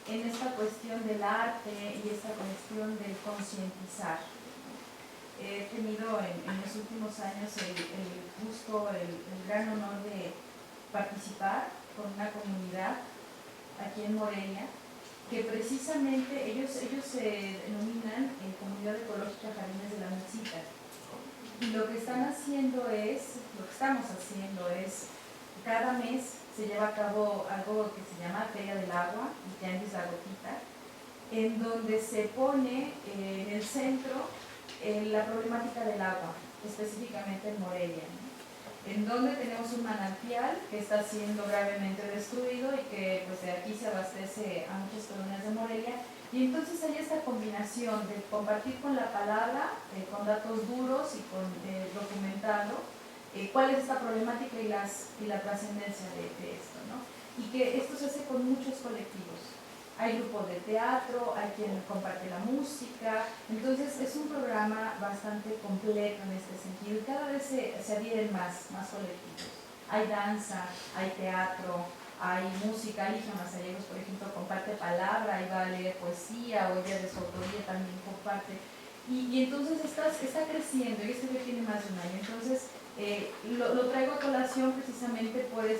en esta cuestión del arte y esta cuestión del concientizar. He tenido en los últimos años el gusto, el gran honor de participar con una comunidad aquí en Morelia, que precisamente ellos se denominan Comunidad Ecológica Jardines de estamos haciendo es, cada mes se lleva a cabo algo que se llama Feria del Agua, y Tianguis La Gotita, en donde se pone en el centro la problemática del agua, específicamente en Morelia, ¿no? En donde tenemos un manantial que está siendo gravemente destruido y que pues, de aquí se abastece a muchas colonias de Morelia. Y entonces hay esta combinación de compartir con la palabra, con datos duros y con documentado, cuál es esta problemática y la trascendencia de esto, ¿no? Y que esto se hace con muchos colectivos. Hay grupos de teatro, hay quien comparte la música, entonces es un programa bastante completo en este sentido y cada vez se adhieren más colectivos. Hay danza, hay teatro, hay música, Ligia Mazariegos, por ejemplo, comparte palabra, y va a leer poesía, o ella de su autoría también comparte. Y entonces está creciendo, y este ya tiene más de un año. Entonces, lo traigo a colación precisamente por el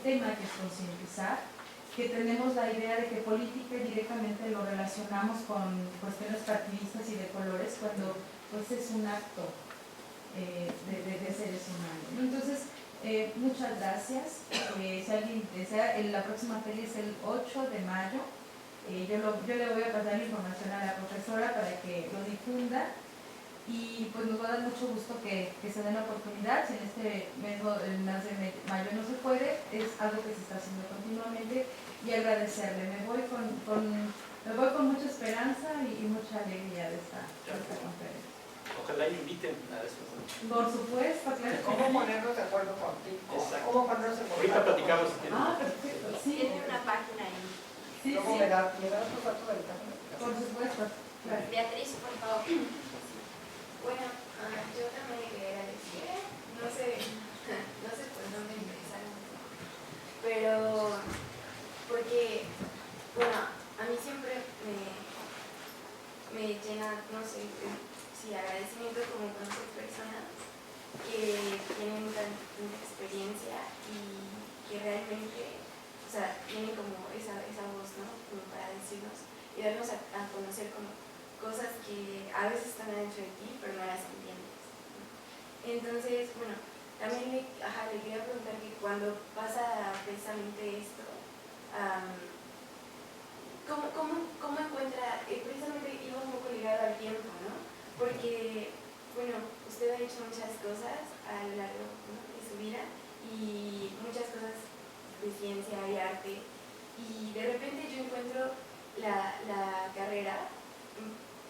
tema que es concientizar, que tenemos la idea de que política directamente lo relacionamos con cuestiones partidistas y de colores, cuando pues es un acto de seres humanos, ¿no? Entonces, muchas gracias. Si alguien desea, la próxima feria es el 8 de mayo. Yo le voy a pasar la información a la profesora para que lo difunda. Y pues nos va a dar mucho gusto que se den la oportunidad. Si en este mes de mayo no se puede, es algo que se está haciendo continuamente, y agradecerle. Me voy con mucha esperanza y mucha alegría de esta conferencia. Ojalá inviten a eso. Por supuesto, claro. ¿Cómo ponernos de acuerdo contigo? Exacto. ¿Cómo ponernos de acuerdo? Ahorita platicamos si quieren. Perfecto. Sí, Tiene una página ahí. sí, Luego sí. me das tus datos de la Por supuesto. Claro. Beatriz, por favor. Bueno, yo también quería decir, no sé por dónde empezar, pero porque, bueno, a mí siempre me llena, no sé, sí, agradecimiento como conocer personas que tienen tanta experiencia y que realmente, o sea, tienen como esa voz, ¿no? Como para decirnos y darnos a conocer como cosas que a veces están adentro de ti, pero no las entiendes, ¿no? Entonces, bueno, también le quería preguntar que cuando pasa precisamente esto, ¿cómo encuentra, precisamente iba un poco ligado al tiempo, ¿no? Porque, bueno, usted ha hecho muchas cosas a lo largo, ¿no?, de su vida, y muchas cosas de ciencia y arte, y de repente yo encuentro la carrera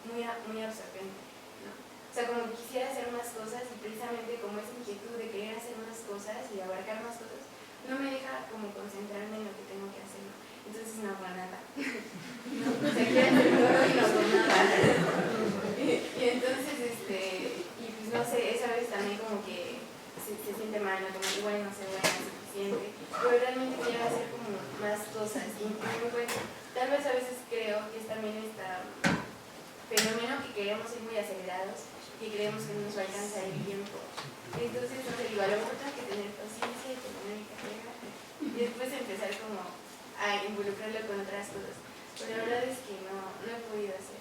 muy absorbente, ¿no? O sea, como que quisiera hacer más cosas, y precisamente como esa inquietud de querer hacer más cosas y abarcar más cosas no me deja como concentrarme en lo que tengo que hacer, ¿no? Entonces no hago nada. ¿No? O sea, quiero hacer todo y no hago nada. Y entonces, y pues no sé, esa vez también como que se siente mal, ¿no? Como igual no sé, bueno, es suficiente, pero realmente quiero hacer como más cosas, y pues, tal vez a veces creo que es también esta fenómeno que queremos ir muy acelerados y creemos que no nos va a alcanzar el tiempo. Entonces, no sé, digo, a lo mejor tengo que tener paciencia y terminar mi carrera y después empezar como a involucrarlo con otras cosas. Pero la verdad es que no he podido hacer.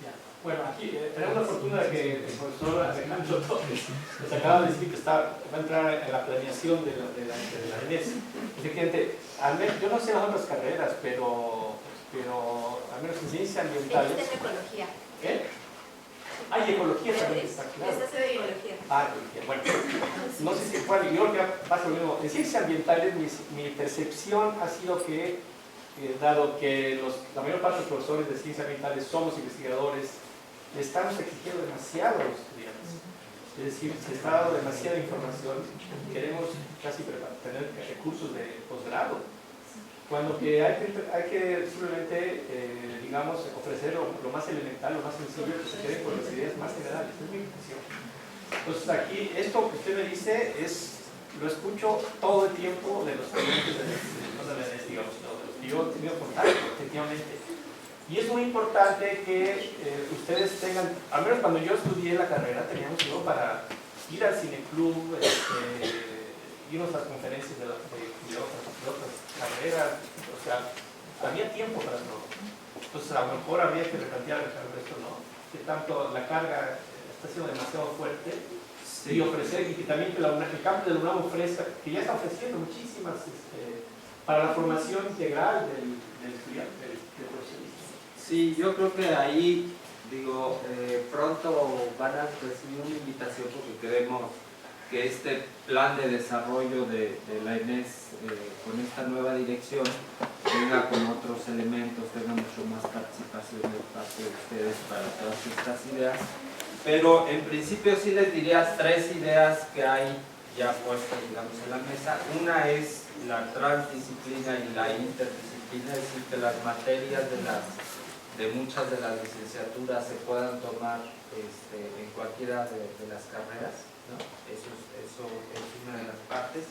Ya. Bueno, aquí tenemos la fortuna de que el profesor Alejandro Torres nos acaba de decir que va a entrar en la planeación de la ENES. Efectivamente, yo no sé las otras carreras, pero al menos en ciencias ambientales. Existe ecología. ¿Eh? Y ecología también está claro. Esta se de ecología. Ecología. Bueno, no sé si yo creo que pasa lo mismo. En ciencias ambientales mi percepción ha sido que, dado que la mayor parte de los profesores de ciencias ambientales somos investigadores, le estamos exigiendo demasiado a los estudiantes. Es decir, se está dando demasiada información, queremos casi tener recursos de posgrado, cuando que hay que simplemente, digamos, ofrecer lo más elemental, lo más sencillo, que se queden con las ideas más generales. Es mi impresión. Entonces aquí, esto que usted me dice, lo escucho todo el tiempo de los estudiantes de la digamos, de los que yo he tenido contacto, efectivamente. Y es muy importante que ustedes tengan, al menos cuando yo estudié la carrera, teníamos tiempo para ir al cineclub, irnos a las conferencias de otras carreras, o sea, había tiempo para todo. Entonces a lo mejor habría que replantear esto, ¿no? Que tanto la carga está siendo demasiado fuerte y ofrecer, y que también que el campo de la UNAM ofrezca, que ya está ofreciendo muchísimas para la formación integral del estudiante, del profesionista. Sí, yo creo que ahí, digo, pronto van a recibir una invitación porque queremos que este plan de desarrollo de la ENES con esta nueva dirección venga con otros elementos, tenga mucho más participación de parte de ustedes para todas estas ideas. Pero en principio sí les diría 3 ideas que hay ya puestas, digamos, en la mesa. Una es la transdisciplina y la interdisciplina, es decir, que las materias de muchas de las licenciaturas se puedan tomar en cualquiera de las carreras, ¿no? Eso es una de las partes.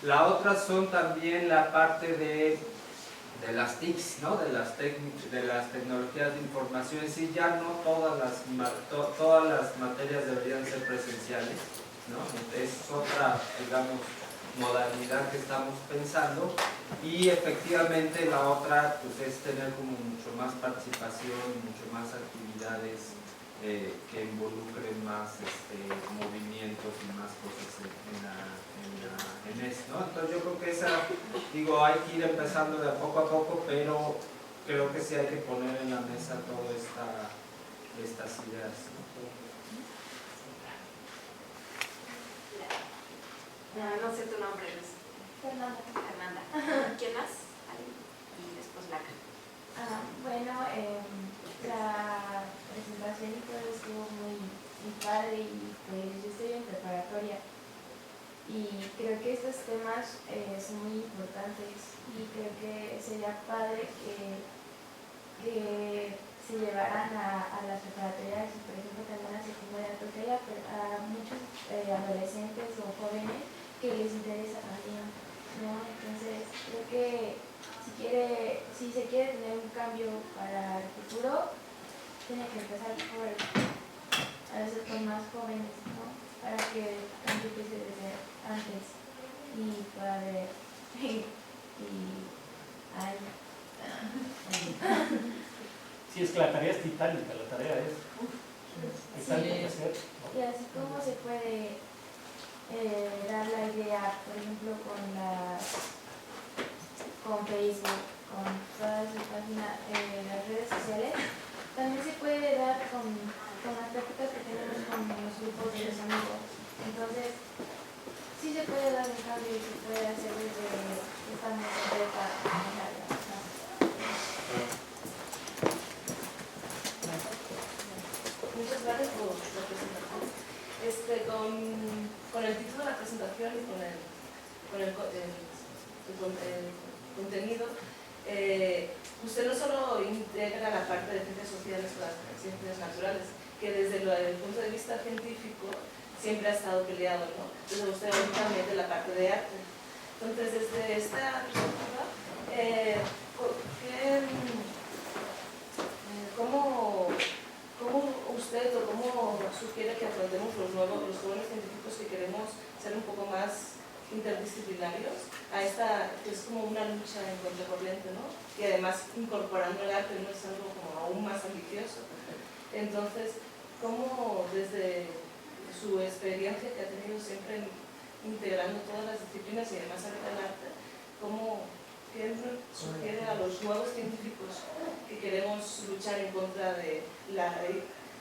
La otra son también la parte de las TICs, ¿no? de las tecnologías de información. Es decir, ya no todas las materias deberían ser presenciales, ¿no? Es otra, digamos, modalidad que estamos pensando, y efectivamente la otra pues es tener como mucho más participación, mucho más actividades que involucren más movimientos y más cosas en eso, ¿no? Entonces yo creo que hay que ir empezando de poco a poco, pero creo que sí hay que poner en la mesa todas estas ideas, ¿no? No sé tu nombre, Luz. Fernanda. ¿Quién más? Y después Laca. Bueno, la presentación y todo estuvo muy padre, y pues yo estoy en preparatoria y creo que estos temas son muy importantes, y creo que sería padre que se llevaran a las preparatorias y, por ejemplo, también a secundaria, porque hay a muchos adolescentes o jóvenes que les interesa también, ¿no? Entonces creo que si se quiere tener un cambio para el futuro, tiene que empezar a veces con más jóvenes, ¿no? Para que el cambio empiece desde antes y pueda haber Sí, es que la tarea es titánica, la tarea es... hay tanto que hacer. Y así como se puede dar la idea, por ejemplo, con Facebook, con todas las páginas, las redes sociales, también se puede dar con las prácticas que tenemos con los grupos de los amigos. Entonces, sí se puede dar un cambio y se puede hacer desde esta mesa. Muchas gracias por la presentación. Con el título de la presentación y con el contenido, usted no solo integra la parte de ciencias sociales con las ciencias naturales, que desde el punto de vista científico siempre ha estado peleado, ¿no? Entonces usted también de la parte de arte. Entonces, desde esta perspectiva, ¿cómo usted o cómo sugiere que afrontemos los jóvenes científicos que queremos ser un poco más interdisciplinarios a esta, que es como una lucha en contracorriente, ¿no? Y además incorporando el arte no es algo como aún más ambicioso? Entonces, ¿cómo desde su experiencia que ha tenido siempre integrando todas las disciplinas y además el arte, qué sugiere a los nuevos científicos que queremos luchar en contra de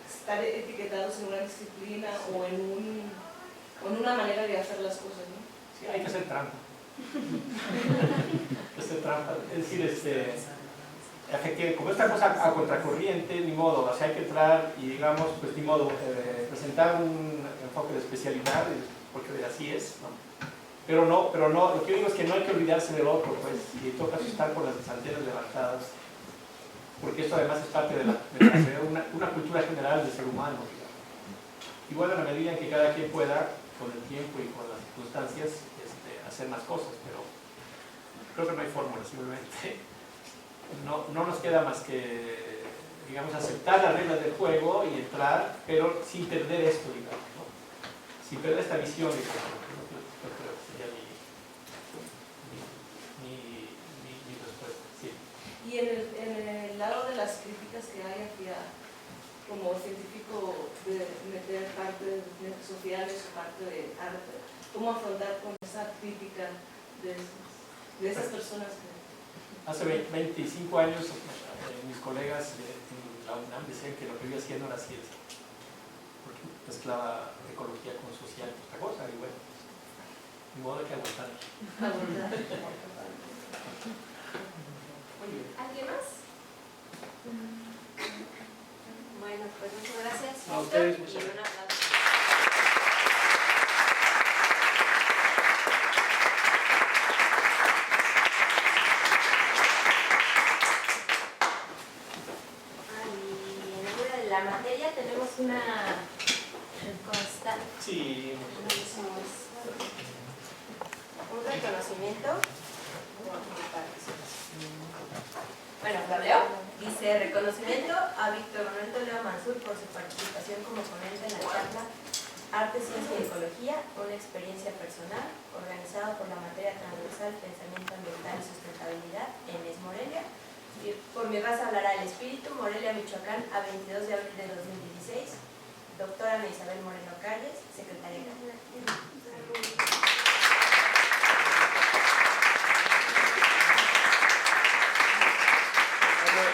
estar etiquetados en una disciplina o en una manera de hacer las cosas, ¿no? Sí, hay que hacer trampa. Es decir, efectivamente, como esta cosa a contracorriente, ni modo, o sea, hay que entrar y, digamos, pues ni modo, presentar un enfoque de especialidad, porque así es, ¿no? Pero no, lo que yo digo es que no hay que olvidarse del otro, pues, y toca estar con las antenas levantadas, porque esto además es parte de una cultura general del ser humano, digamos. Igual a la medida en que cada quien pueda, con el tiempo y con las circunstancias, hacer más cosas, pero creo que no hay fórmula, simplemente no nos queda más que, digamos, aceptar las reglas del juego y entrar, pero sin perder esto, digamos, ¿no? Sin perder esta visión, digamos. Creo que sería mi respuesta, sí. Y en el lado de las críticas que hay hacia, como científico meter parte de documentos sociales o parte de arte, cómo afrontar con esa crítica de esas personas que... Hace 25 años mis colegas de la UNAM decían que lo que yo hacía no era ciencia, porque mezclaba ecología con social, otra cosa, y bueno, ni modo de que aguantar. ¿Alguien más? Bueno, pues muchas gracias. A ustedes, Víctor, muchas y un aplauso. Y en el área de la materia tenemos una constante. Sí, Un reconocimiento. Bueno, lo leo. Dice: reconocimiento a Víctor Manuel Toledo Mansur por su participación como ponente en la charla Arte, Ciencia y Ecología, una experiencia personal, organizado por la materia transversal Pensamiento Ambiental y Sustentabilidad en ES Morelia. Y por mi raza hablará el espíritu, Morelia, Michoacán, a 22 de abril de 2016. Doctora Ana Isabel Moreno Calles, secretaria.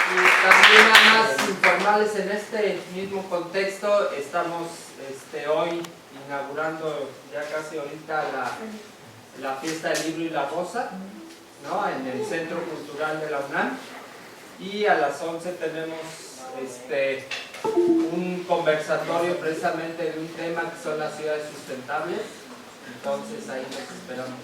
Y también a más informales en este mismo contexto, estamos hoy inaugurando ya casi ahorita la fiesta del libro y la rosa, ¿no? En el Centro Cultural de la UNAM, y a las 11 tenemos un conversatorio precisamente de un tema que son las ciudades sustentables, entonces ahí nos esperamos.